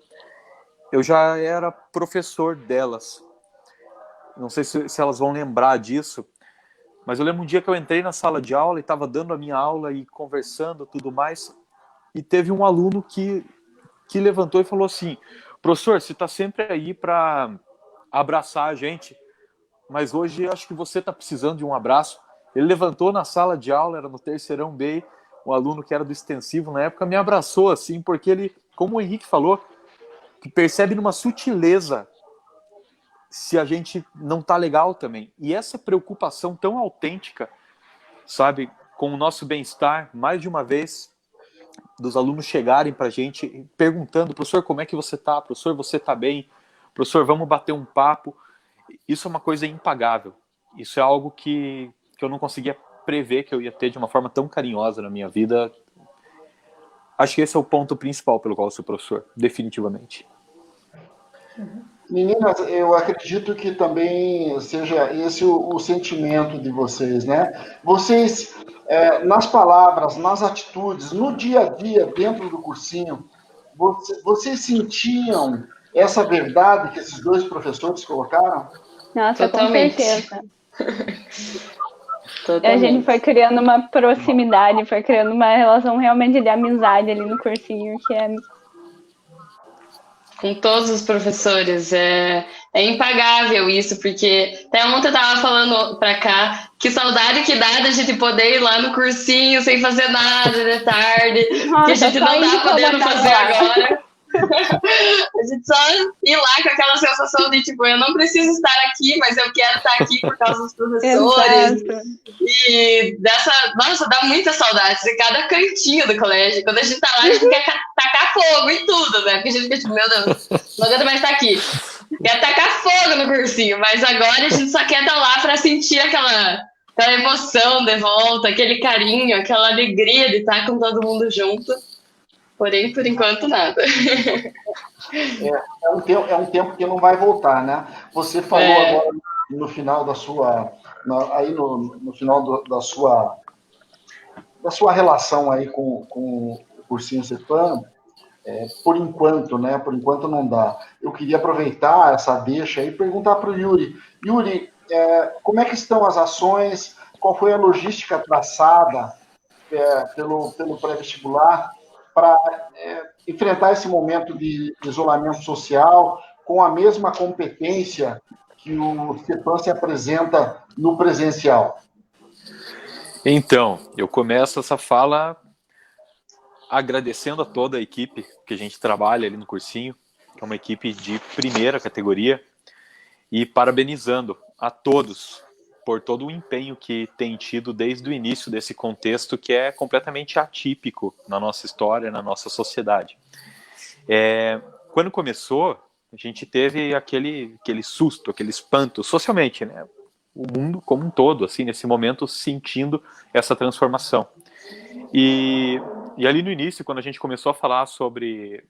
Speaker 2: Eu já era professor delas. Não sei se elas vão lembrar disso, mas eu lembro um dia que eu entrei na sala de aula e estava dando a minha aula e conversando tudo mais, e teve um aluno que levantou e falou assim: professor, você está sempre aí para abraçar a gente, mas hoje acho que você está precisando de um abraço. Ele levantou na sala de aula, era no terceirão B, um aluno que era do extensivo na época, me abraçou assim, porque ele, como o Henrique falou, que percebe numa sutileza se a gente não tá legal também. E essa preocupação tão autêntica, sabe, com o nosso bem-estar, mais de uma vez, dos alunos chegarem pra gente perguntando: professor, como é que você tá? Professor, você tá bem? Professor, vamos bater um papo. Isso é uma coisa impagável. Isso é algo que eu não conseguia prever que eu ia ter de uma forma tão carinhosa na minha vida. Acho que esse é o ponto principal pelo qual eu sou professor, definitivamente.
Speaker 1: Meninas, eu acredito que também seja esse o sentimento de vocês, né? Vocês, nas palavras, nas atitudes, no dia a dia, dentro do cursinho, vocês sentiam essa verdade que esses dois professores colocaram?
Speaker 4: Nossa,
Speaker 5: Totalmente.
Speaker 4: com certeza. A gente foi criando uma proximidade, foi criando uma relação realmente de amizade ali no cursinho, que é...
Speaker 5: Com todos os professores, é impagável isso, porque até ontem eu tava falando pra cá, que saudade que dá da gente poder ir lá no cursinho sem fazer nada de tarde,
Speaker 4: Nossa,
Speaker 5: que a gente não tá podendo fazer agora. A gente só ir lá com aquela sensação de, tipo, eu não preciso estar aqui, mas eu quero estar aqui por causa dos professores. E nossa, dá muita saudade de cada cantinho do colégio. Quando a gente tá lá, a gente quer tacar fogo em tudo, né? Porque a gente fica tipo, meu Deus, não aguento mais estar aqui. Quer tacar fogo no cursinho, mas agora a gente só quer estar lá para sentir aquela emoção de volta, aquele carinho, aquela alegria de estar com todo mundo junto. Porém, por enquanto, nada.
Speaker 1: É um tempo que não vai voltar, né? Você falou agora no final da sua... no final da sua relação aí com o cursinho CEPAM, por enquanto, né? Por enquanto não dá. Eu queria aproveitar essa deixa e perguntar para o Yuri. Yuri, como é que estão as ações? Qual foi a logística traçada pelo pré-vestibular para enfrentar esse momento de isolamento social com a mesma competência que o CEPAM se apresenta no presencial?
Speaker 2: Então, eu começo essa fala agradecendo a toda a equipe que a gente trabalha ali no cursinho, que é uma equipe de primeira categoria, e parabenizando a todos por todo o empenho que tem tido desde o início desse contexto que é completamente atípico na nossa história, na nossa sociedade. Quando começou, a gente teve aquele susto, aquele espanto socialmente, né? O mundo como um todo, assim, nesse momento, sentindo essa transformação. E ali no início, quando a gente começou a falar sobre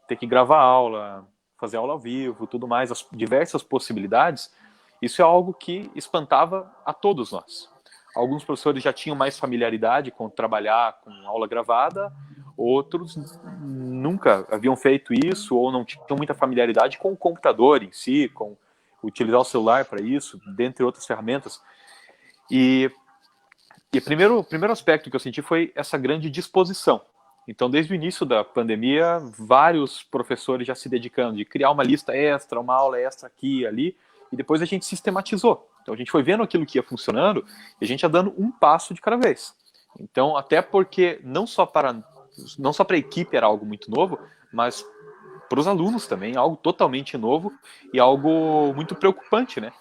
Speaker 2: ter que gravar aula, fazer aula ao vivo, tudo mais, as diversas possibilidades, isso é algo que espantava a todos nós. Alguns professores já tinham mais familiaridade com trabalhar com aula gravada, outros nunca haviam feito isso ou não tinham muita familiaridade com o computador em si, com utilizar o celular para isso, dentre outras ferramentas. E o primeiro aspecto que eu senti foi essa grande disposição. Então, desde o início da pandemia, vários professores já se dedicando de criar uma lista extra, uma aula extra aqui e ali, e depois a gente sistematizou. Então, a gente foi vendo aquilo que ia funcionando e a gente ia dando um passo de cada vez. Então, até porque não só para a equipe era algo muito novo, mas para os alunos também, algo totalmente novo e algo muito preocupante, né?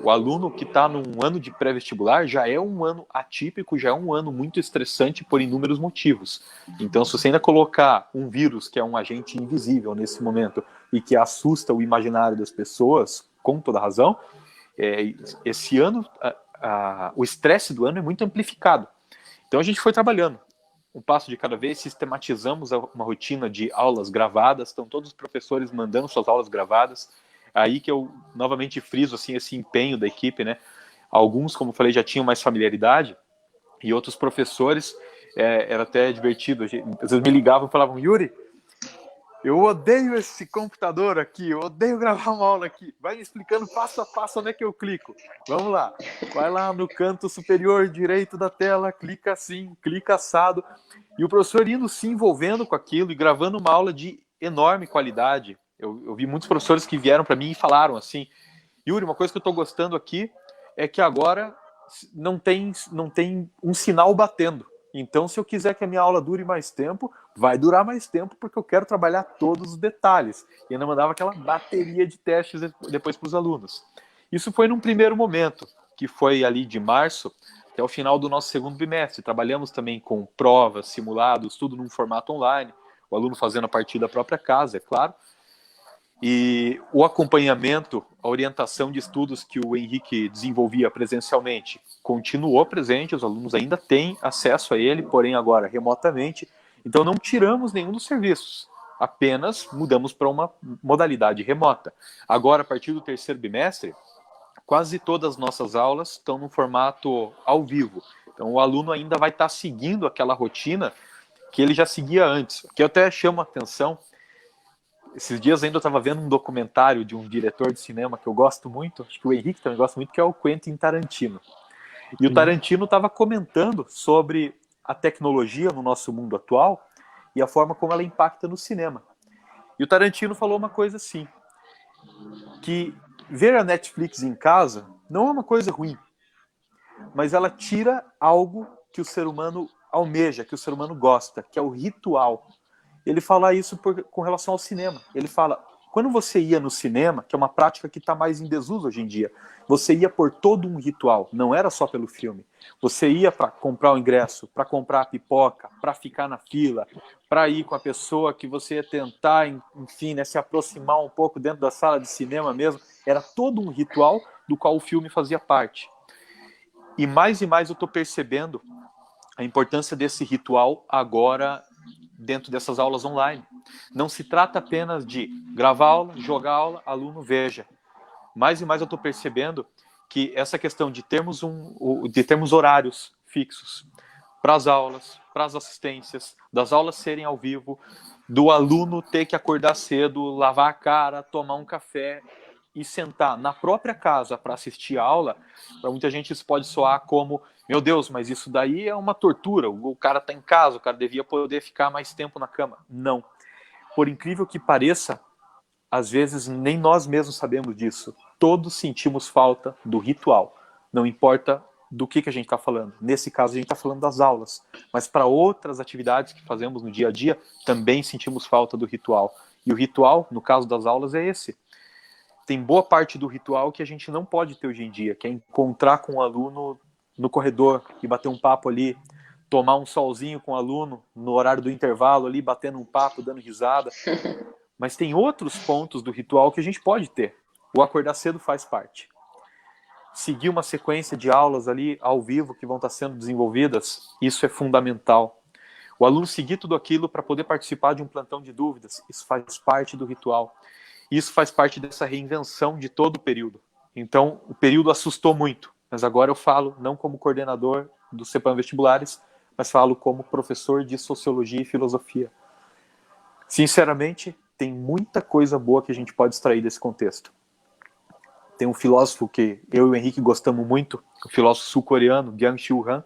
Speaker 2: O aluno que está num ano de pré-vestibular já é um ano atípico, já é um ano muito estressante por inúmeros motivos. Então, se você ainda colocar um vírus, que é um agente invisível nesse momento, e que assusta o imaginário das pessoas, com toda razão, esse ano, o estresse do ano é muito amplificado. Então, a gente foi trabalhando um passo de cada vez, sistematizamos uma rotina de aulas gravadas, estão todos os professores mandando suas aulas gravadas. Aí que eu novamente friso assim, esse empenho da equipe, né? Alguns, como eu falei, já tinham mais familiaridade, e outros professores, era até divertido, às vezes me ligavam e falavam: Yuri, eu odeio esse computador aqui, eu odeio gravar uma aula aqui, vai me explicando passo a passo onde é que eu clico. Vamos lá, vai lá no canto superior direito da tela, clica assim, clica assado, e o professor indo se envolvendo com aquilo e gravando uma aula de enorme qualidade. Eu vi muitos professores que vieram para mim e falaram assim: Yuri, uma coisa que eu estou gostando aqui é que agora não tem um sinal batendo. Então, se eu quiser que a minha aula dure mais tempo, vai durar mais tempo, porque eu quero trabalhar todos os detalhes. E ainda mandava aquela bateria de testes depois para os alunos. Isso foi num primeiro momento, que foi ali de março até o final do nosso segundo bimestre. Trabalhamos também com provas, simulados, tudo num formato online, o aluno fazendo a partir da própria casa, é claro. E o acompanhamento, a orientação de estudos que o Henrique desenvolvia presencialmente continuou presente, os alunos ainda têm acesso a ele, porém agora remotamente. Então não tiramos nenhum dos serviços, apenas mudamos para uma modalidade remota. Agora, a partir do terceiro bimestre, quase todas as nossas aulas estão no formato ao vivo. Então o aluno ainda vai estar seguindo aquela rotina que ele já seguia antes. Que eu até chamo a atenção. esses dias ainda eu estava vendo um documentário de um diretor de cinema que eu gosto muito, acho que o Henrique também gosta muito, que é o Quentin Tarantino. E o Tarantino estava comentando sobre a tecnologia no nosso mundo atual e a forma como ela impacta no cinema. E o Tarantino falou uma coisa assim, que ver a Netflix em casa não é uma coisa ruim, mas ela tira algo que o ser humano almeja, que o ser humano gosta, que é o ritual. Ele fala isso com relação ao cinema. Ele fala, quando você ia no cinema, que é uma prática que está mais em desuso hoje em dia, você ia por todo um ritual, não era só pelo filme. Você ia para comprar o ingresso, para comprar a pipoca, para ficar na fila, para ir com a pessoa que você ia tentar, enfim, né, se aproximar um pouco dentro da sala de cinema mesmo. Era todo um ritual do qual o filme fazia parte. E mais eu estou percebendo a importância desse ritual agora dentro dessas aulas online. Não se trata apenas de gravar aula, jogar aula, aluno veja. Mais eu estou percebendo que essa questão de termos horários fixos para as aulas, para as assistências, das aulas serem ao vivo, do aluno ter que acordar cedo, lavar a cara, tomar um café e sentar na própria casa para assistir a aula, para muita gente isso pode soar como, meu Deus, mas isso daí é uma tortura, o cara está em casa, o cara devia poder ficar mais tempo na cama. Não. Por incrível que pareça, às vezes nem nós mesmos sabemos disso. Todos sentimos falta do ritual. Não importa do que a gente está falando. Nesse caso, a gente está falando das aulas. Mas para outras atividades que fazemos no dia a dia, também sentimos falta do ritual. E o ritual, no caso das aulas, é esse. Tem boa parte do ritual que a gente não pode ter hoje em dia, que é encontrar com o aluno no corredor e bater um papo ali, tomar um solzinho com o aluno no horário do intervalo ali, batendo um papo, dando risada. Mas tem outros pontos do ritual que a gente pode ter. O acordar cedo faz parte. Seguir uma sequência de aulas ali ao vivo que vão estar sendo desenvolvidas, isso é fundamental. O aluno seguir tudo aquilo para poder participar de um plantão de dúvidas, isso faz parte do ritual. Isso faz parte dessa reinvenção de todo o período. Então, o período assustou muito, mas agora eu falo não como coordenador do CEPAM Vestibulares, mas falo como professor de Sociologia e Filosofia. Sinceramente, tem muita coisa boa que a gente pode extrair desse contexto. Tem um filósofo que eu e o Henrique gostamos muito, o filósofo sul-coreano, Byung-Chul Han,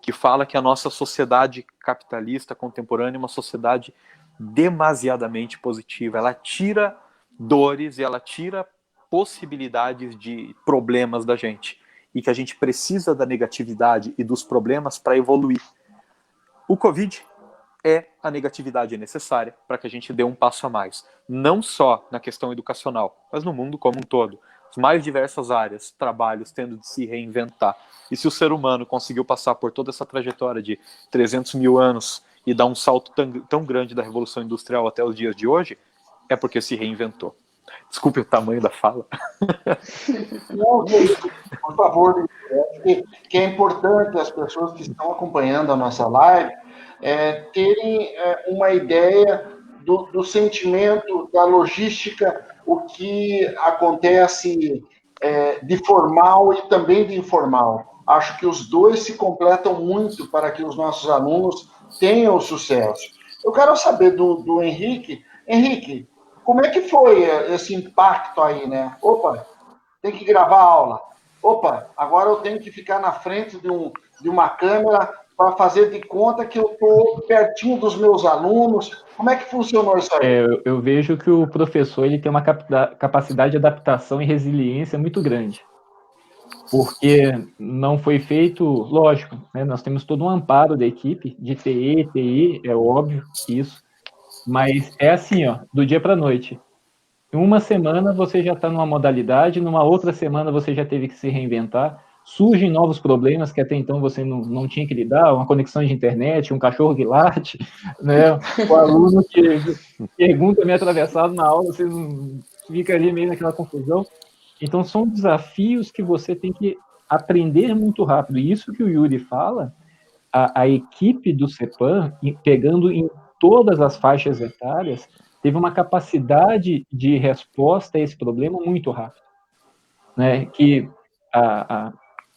Speaker 2: que fala que a nossa sociedade capitalista contemporânea é uma sociedade demasiadamente positiva. Ela tira dores e ela tira possibilidades de problemas da gente. E que a gente precisa da negatividade e dos problemas para evoluir. O Covid a negatividade necessária para que a gente dê um passo a mais. Não só na questão educacional, mas no mundo como um todo. As mais diversas áreas, trabalhos tendo de se reinventar. E se o ser humano conseguiu passar por toda essa trajetória de 300 mil anos e dar um salto tão grande da Revolução Industrial até os dias de hoje, é porque se reinventou. Desculpe o tamanho da fala.
Speaker 1: Não, por favor, que é importante as pessoas que estão acompanhando a nossa live terem uma ideia do sentimento, da logística, o que acontece de formal e também de informal. Acho que os dois se completam muito para que os nossos alunos tenham sucesso. Eu quero saber do Henrique. Henrique, como é que foi esse impacto aí, né? Opa, tem que gravar aula. Opa, agora eu tenho que ficar na frente de uma câmera para fazer de conta que eu estou pertinho dos meus alunos. Como é que funcionou isso aí?
Speaker 3: Eu vejo que o professor ele tem uma capacidade de adaptação e resiliência muito grande. Porque não foi feito, lógico, né, nós temos todo um amparo da equipe de TI, é óbvio isso, mas é assim, ó, do dia para a noite. Em uma semana você já está numa modalidade, numa outra semana você já teve que se reinventar, surgem novos problemas que até então você não tinha que lidar, uma conexão de internet, um cachorro que late, né, o aluno que pergunta meio atravessado na aula, você fica ali meio naquela confusão. Então são desafios que você tem que aprender muito rápido. E isso que o Yuri fala, a equipe do CEPAM, pegando em todas as faixas etárias, teve uma capacidade de resposta a esse problema muito rápido, né? Que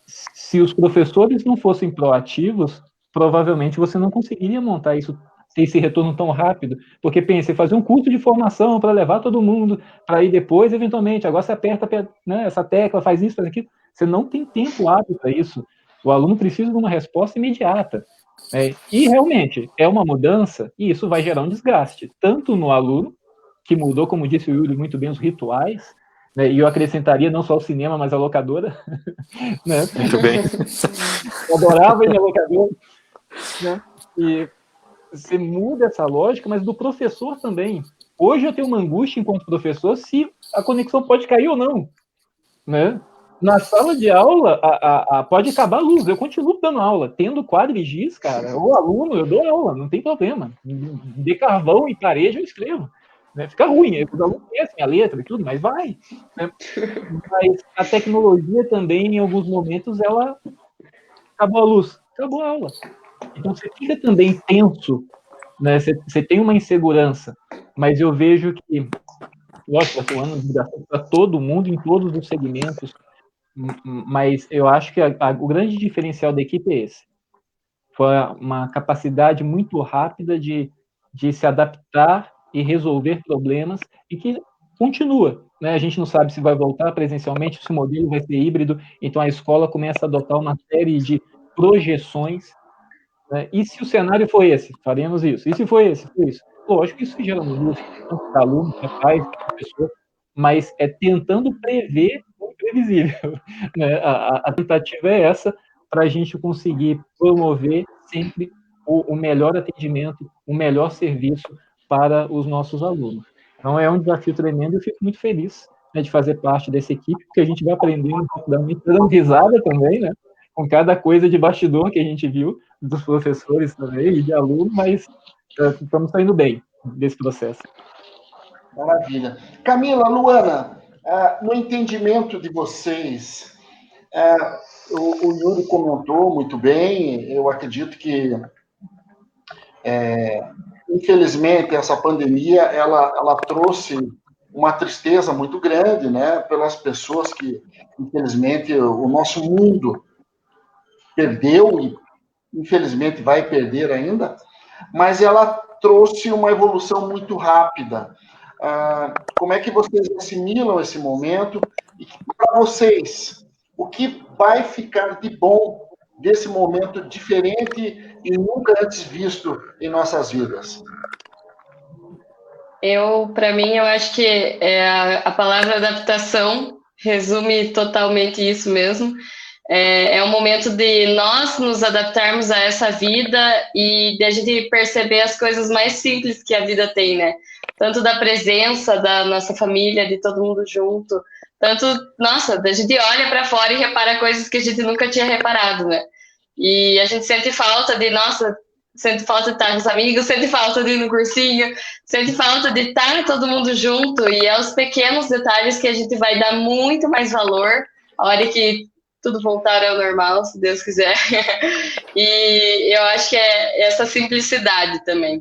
Speaker 3: se os professores não fossem proativos, provavelmente você não conseguiria montar isso ter esse retorno tão rápido, porque pensa, você fazer um curso de formação para levar todo mundo, para ir depois, eventualmente, agora você aperta, né, essa tecla, faz isso, faz aquilo, você não tem tempo hábil para isso. O aluno precisa de uma resposta imediata. E realmente, é uma mudança, e isso vai gerar um desgaste, tanto no aluno, que mudou, como disse o Yuri, muito bem os rituais, né, e eu acrescentaria não só o cinema, mas a locadora. Né?
Speaker 2: Muito bem.
Speaker 3: Eu adorava ir na locadora. Né? E você muda essa lógica, mas do professor também. Hoje eu tenho uma angústia enquanto professor se a conexão pode cair ou não. Né? Na sala de aula, pode acabar a luz, eu continuo dando aula. Tendo quadro e giz, cara, o aluno, eu dou aula, não tem problema. De carvão e parede eu escrevo. Né? Fica ruim, os alunos conhecem a letra e tudo, mas vai. Né? Mas a tecnologia também, em alguns momentos, ela acabou a luz, acabou a aula. Então você fica também tenso, né? Você tem uma insegurança, mas eu vejo que, lógico, eu estou falando para todo mundo, em todos os segmentos, mas eu acho que o grande diferencial da equipe é esse. Foi uma capacidade muito rápida de se adaptar e resolver problemas, e que continua. Né? A gente não sabe se vai voltar presencialmente, se o modelo vai ser híbrido, então a escola começa a adotar uma série de projeções. Né? E se o cenário for esse, faremos isso. E se for esse, foi isso. Lógico que isso gera angústia, tanto para aluno, para pais, para professor, mas é tentando prever o imprevisível. Né? A tentativa é essa, para a gente conseguir promover sempre o melhor atendimento, o melhor serviço para os nossos alunos. Então, é um desafio tremendo e eu fico muito feliz, né, de fazer parte dessa equipe, porque a gente vai aprendendo rapidamente, dando risada também, né, com cada coisa de bastidor que a gente viu, dos professores também e de alunos, mas estamos saindo bem desse processo.
Speaker 1: Maravilha. Camila, Luana, no entendimento de vocês, o Yuri comentou muito bem, eu acredito que, infelizmente, essa pandemia, ela trouxe uma tristeza muito grande, né, pelas pessoas que, infelizmente, o nosso mundo perdeu e, infelizmente, vai perder ainda, mas ela trouxe uma evolução muito rápida. Como é que vocês assimilam esse momento? E para vocês, o que vai ficar de bom desse momento diferente e nunca antes visto em nossas vidas?
Speaker 5: Para mim, eu acho que a palavra adaptação resume totalmente isso mesmo. É um momento de nós nos adaptarmos a essa vida e de a gente perceber as coisas mais simples que a vida tem, né? Tanto da presença da nossa família, de todo mundo junto, tanto, nossa, a gente olha para fora e repara coisas que a gente nunca tinha reparado, né? E a gente sente falta de, nossa, sente falta de estar com os amigos, sente falta de ir no cursinho, sente falta de estar todo mundo junto, e é os pequenos detalhes que a gente vai dar muito mais valor a hora que tudo voltar ao normal, se Deus quiser. E eu acho que é essa simplicidade também.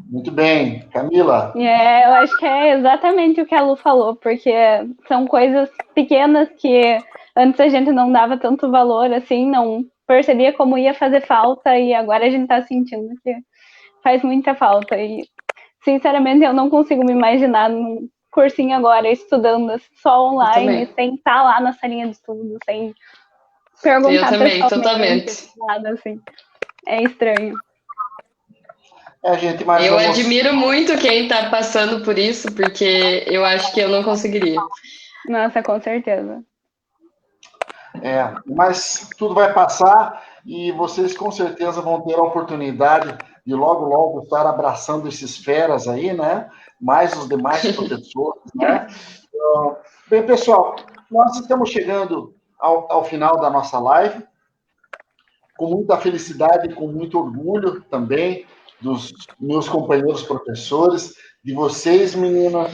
Speaker 1: Muito bem. Camila?
Speaker 4: Eu acho que é exatamente o que a Lu falou, porque são coisas pequenas que antes a gente não dava tanto valor, assim, não percebia como ia fazer falta, e agora a gente tá sentindo que faz muita falta. E, sinceramente, eu não consigo me imaginar num cursinho agora, estudando só online, sem estar lá na salinha de estudo, sem perguntar.
Speaker 5: Eu também, totalmente.
Speaker 4: Nada, assim. É estranho.
Speaker 1: Gente, mas
Speaker 5: eu admiro muito quem está passando por isso, porque eu acho que eu não conseguiria.
Speaker 4: Nossa, com certeza.
Speaker 1: Mas tudo vai passar e vocês com certeza vão ter a oportunidade de logo, logo estar abraçando esses feras aí, né? Mais os demais professores, né? Então, bem, pessoal, nós estamos chegando ao final da nossa live, com muita felicidade e com muito orgulho também dos meus companheiros professores, de vocês, meninas,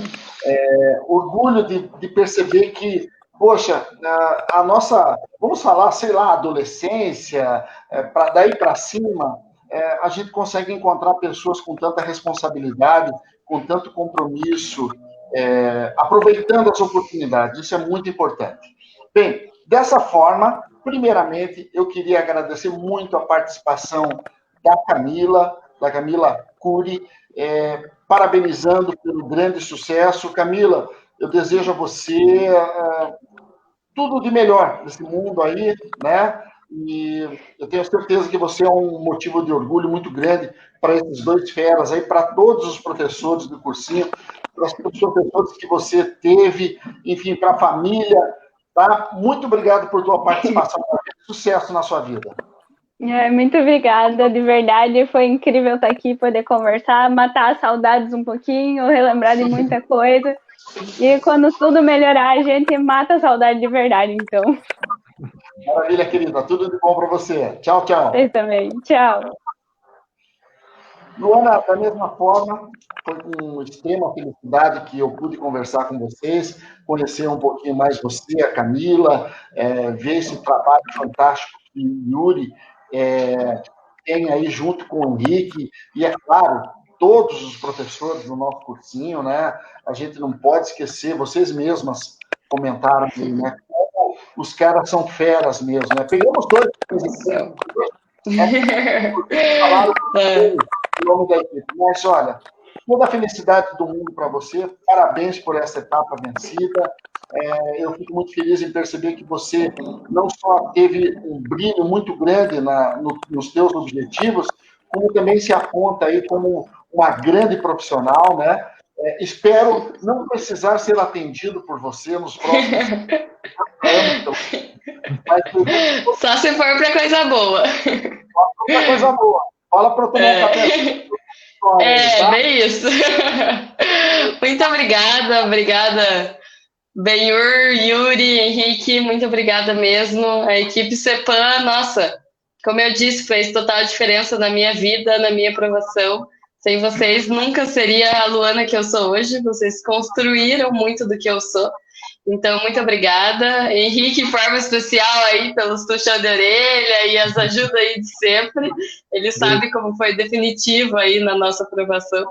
Speaker 1: orgulho de perceber que, poxa, a nossa, vamos falar, sei lá, adolescência, daí para cima, a gente consegue encontrar pessoas com tanta responsabilidade, com tanto compromisso, aproveitando as oportunidades, isso é muito importante. Bem, dessa forma, primeiramente, eu queria agradecer muito a participação da Camila, da Camila Cury, parabenizando pelo grande sucesso. Camila, eu desejo a você tudo de melhor nesse mundo aí, né? E eu tenho certeza que você é um motivo de orgulho muito grande para esses dois feras aí, para todos os professores do cursinho, para os professores que você teve, enfim, para a família, tá? Muito obrigado por tua participação. Sucesso na sua vida.
Speaker 4: Muito obrigada, de verdade, foi incrível estar aqui, poder conversar, matar as saudades um pouquinho, relembrar de muita coisa. E quando tudo melhorar, a gente mata a saudade de verdade, então.
Speaker 1: Maravilha, querida. Tudo de bom para você. Tchau, tchau.
Speaker 4: Vocês também. Tchau.
Speaker 1: Luana, da mesma forma, foi com extrema felicidade que eu pude conversar com vocês, conhecer um pouquinho mais você, a Camila, ver esse trabalho fantástico que o Yuri tem aí junto com o Henrique, e é claro, todos os professores do nosso cursinho, né? A gente não pode esquecer, vocês mesmas comentaram aí, né? Como os caras são feras mesmo, né? Pegamos dois falaram o nome da equipe, mas olha, toda a felicidade do mundo para você, parabéns por essa etapa vencida. Eu fico muito feliz em perceber que você não só teve um brilho muito grande nos seus objetivos, como também se aponta aí como uma grande profissional, né? Espero não precisar ser atendido por você nos próximos anos.
Speaker 5: Só se for para coisa boa.
Speaker 1: Outra coisa boa. Fala para eu tomar um café.
Speaker 5: Tá? Bem isso. Muito obrigada, Benhur, Yuri, Henrique, muito obrigada mesmo. A equipe CEPAM, nossa, como eu disse, fez total diferença na minha vida, na minha aprovação. Sem vocês, nunca seria a Luana que eu sou hoje. Vocês construíram muito do que eu sou. Então, muito obrigada. Henrique, em forma especial aí pelos puxão de orelha e as ajudas aí de sempre. Ele sabe como foi definitivo aí na nossa aprovação.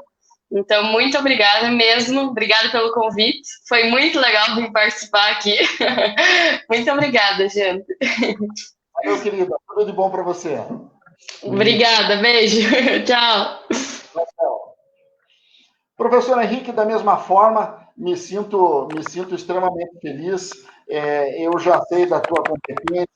Speaker 5: Então, muito obrigada mesmo. Obrigada pelo convite. Foi muito legal vir participar aqui. Muito obrigada, gente.
Speaker 1: Valeu, querida. Tudo de bom para você.
Speaker 5: Obrigada. Beijo. Tchau.
Speaker 1: Professor Henrique, da mesma forma, me sinto extremamente feliz. Eu já sei da tua competência,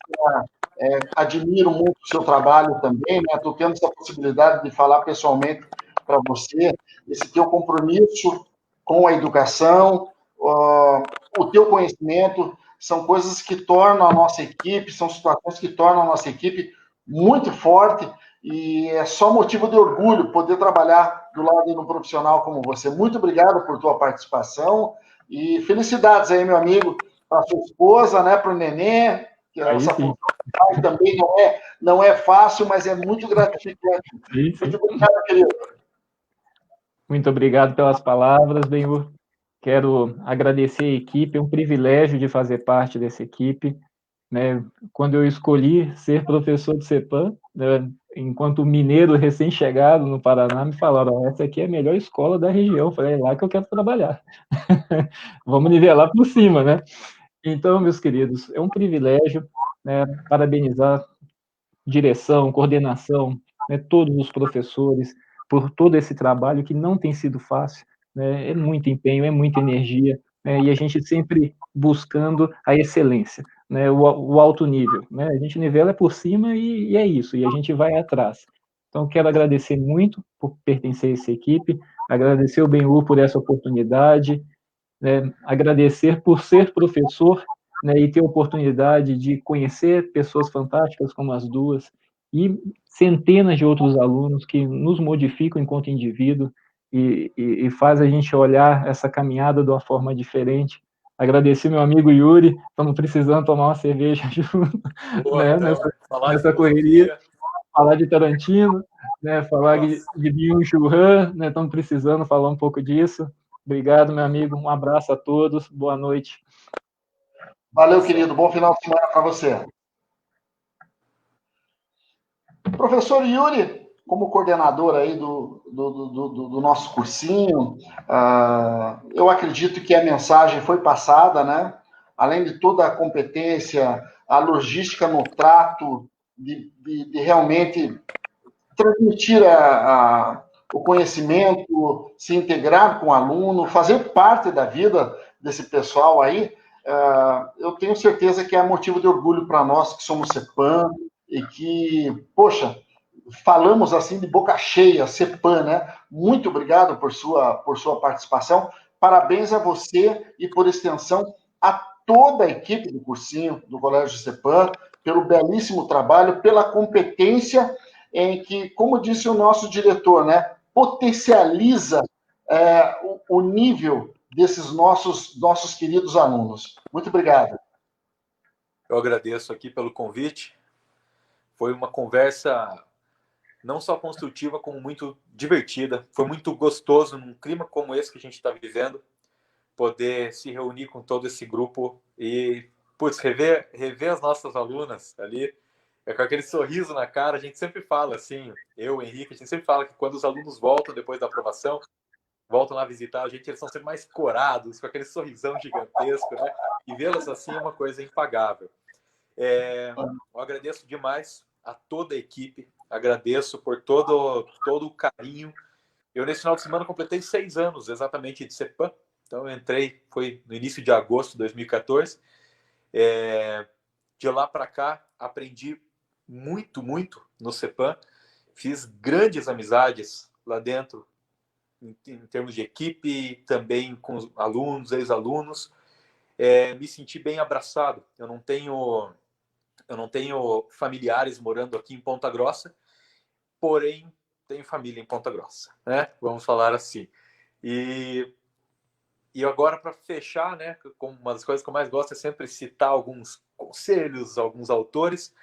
Speaker 1: admiro muito o seu trabalho também, né? Estou tendo essa possibilidade de falar pessoalmente para você, esse teu compromisso com a educação, o teu conhecimento, são coisas que tornam a nossa equipe, são situações que tornam a nossa equipe muito forte, e é só motivo de orgulho poder trabalhar do lado de um profissional como você. Muito obrigado por tua participação e felicidades aí, meu amigo, para sua esposa, né, para o neném, que essa função também não é fácil, mas é muito gratificante. Muito obrigado, querido.
Speaker 3: Muito obrigado pelas palavras, Benhur. Quero agradecer a equipe, é um privilégio de fazer parte dessa equipe. Né? Quando eu escolhi ser professor de CEPAM, né, enquanto mineiro recém-chegado no Paraná, me falaram, essa aqui é a melhor escola da região. Eu falei, é lá que eu quero trabalhar. Vamos nivelar por cima, né? Então, meus queridos, é um privilégio, né, parabenizar direção, coordenação, né, todos os professores, por todo esse trabalho que não tem sido fácil, né? É muito empenho, é muita energia, né? E a gente sempre buscando a excelência, né? O alto nível, né? A gente nivela por cima e é isso, e a gente vai atrás. Então, quero agradecer muito por pertencer a essa equipe, agradecer o Benhur por essa oportunidade, né? Agradecer por ser professor, né, e ter a oportunidade de conhecer pessoas fantásticas como as duas, e centenas de outros alunos que nos modificam enquanto indivíduo e faz a gente olhar essa caminhada de uma forma diferente. Agradecer meu amigo Yuri, estamos precisando tomar uma cerveja junto, boa, né, então, nessa correria, falar de Tarantino, né, falar de Byung-Chul Han, né, estamos precisando falar um pouco disso. Obrigado, meu amigo, um abraço a todos, boa noite.
Speaker 1: Valeu, querido. Bom final de semana para você. Professor Yuri, como coordenador aí do nosso cursinho, eu acredito que a mensagem foi passada, né? Além de toda a competência, a logística no trato, de realmente transmitir o conhecimento, se integrar com o aluno, fazer parte da vida desse pessoal aí, eu tenho certeza que é motivo de orgulho para nós que somos CEPAM e que, poxa, falamos assim de boca cheia, CEPAM, né? Muito obrigado por sua participação. Parabéns a você e, por extensão, a toda a equipe do cursinho do Colégio CEPAM, pelo belíssimo trabalho, pela competência em que, como disse o nosso diretor, né, potencializa o nível desses nossos queridos alunos. Muito obrigado.
Speaker 2: Eu agradeço aqui pelo convite. Foi uma conversa não só construtiva, como muito divertida. Foi muito gostoso, num clima como esse que a gente está vivendo, poder se reunir com todo esse grupo e, putz, rever as nossas alunas ali, com aquele sorriso na cara. A gente sempre fala assim, eu, Henrique, a gente sempre fala que quando os alunos voltam depois da aprovação, voltam lá visitar a gente, eles são sempre mais corados, com aquele sorrisão gigantesco, né? E vê-las assim é uma coisa impagável. Eu agradeço demais a toda a equipe, agradeço por todo o carinho. Eu, nesse final de semana, completei 6 anos exatamente de CEPAM, então eu entrei, foi no início de agosto de 2014. De lá para cá, aprendi muito no CEPAM, fiz grandes amizades lá dentro, em termos de equipe, também com os alunos, ex-alunos. Me senti bem abraçado. Eu não tenho familiares morando aqui em Ponta Grossa, porém tenho família em Ponta Grossa, né? Vamos falar assim. E agora, para fechar, né, uma das coisas que eu mais gosto é sempre citar alguns conselhos, alguns autores.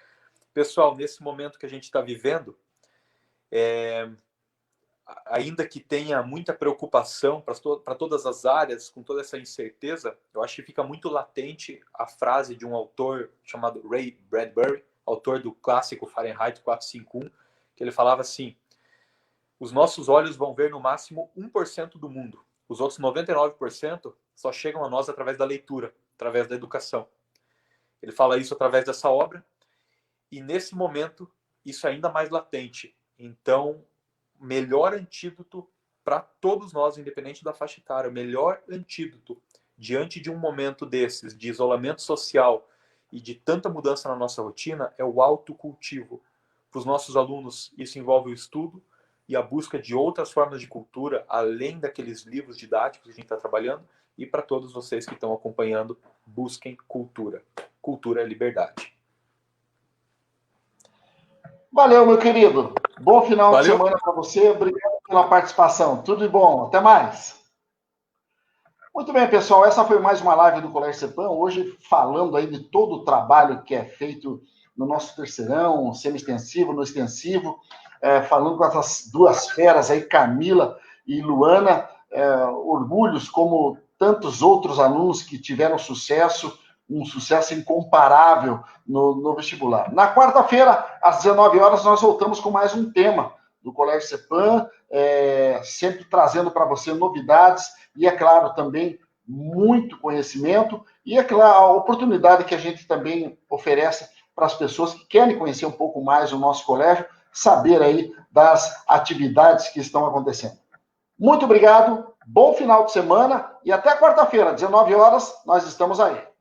Speaker 2: Pessoal, nesse momento que a gente está vivendo, ainda que tenha muita preocupação para todas as áreas, com toda essa incerteza, eu acho que fica muito latente a frase de um autor chamado Ray Bradbury, autor do clássico Fahrenheit 451, que ele falava assim: os nossos olhos vão ver no máximo 1% do mundo. Os outros 99% só chegam a nós através da leitura, através da educação. Ele fala isso através dessa obra, e nesse momento, isso é ainda mais latente. Então, melhor antídoto para todos nós, independente da faixa etária, o melhor antídoto diante de um momento desses, de isolamento social e de tanta mudança na nossa rotina, é o autocultivo. Para os nossos alunos, isso envolve o estudo e a busca de outras formas de cultura, além daqueles livros didáticos que a gente está trabalhando. E para todos vocês que estão acompanhando, busquem cultura. Cultura é liberdade.
Speaker 1: Valeu, meu querido. Bom final
Speaker 2: Valeu.
Speaker 1: de semana para você. Obrigado pela participação. Tudo de bom. Até mais. Muito bem, pessoal. Essa foi mais uma live do Colégio CEPAM. Hoje falando aí de todo o trabalho que é feito no nosso terceirão, semi-extensivo, no extensivo. Falando com essas duas feras aí, Camila e Luana. Orgulhos como tantos outros alunos que tiveram sucesso, um sucesso incomparável no vestibular. Na quarta-feira, às 19 horas, nós voltamos com mais um tema do Colégio CEPAM, sempre trazendo para você novidades e, é claro, também muito conhecimento e, é claro, a oportunidade que a gente também oferece para as pessoas que querem conhecer um pouco mais o nosso colégio, saber aí das atividades que estão acontecendo. Muito obrigado, bom final de semana e até quarta-feira, 19 horas, nós estamos aí.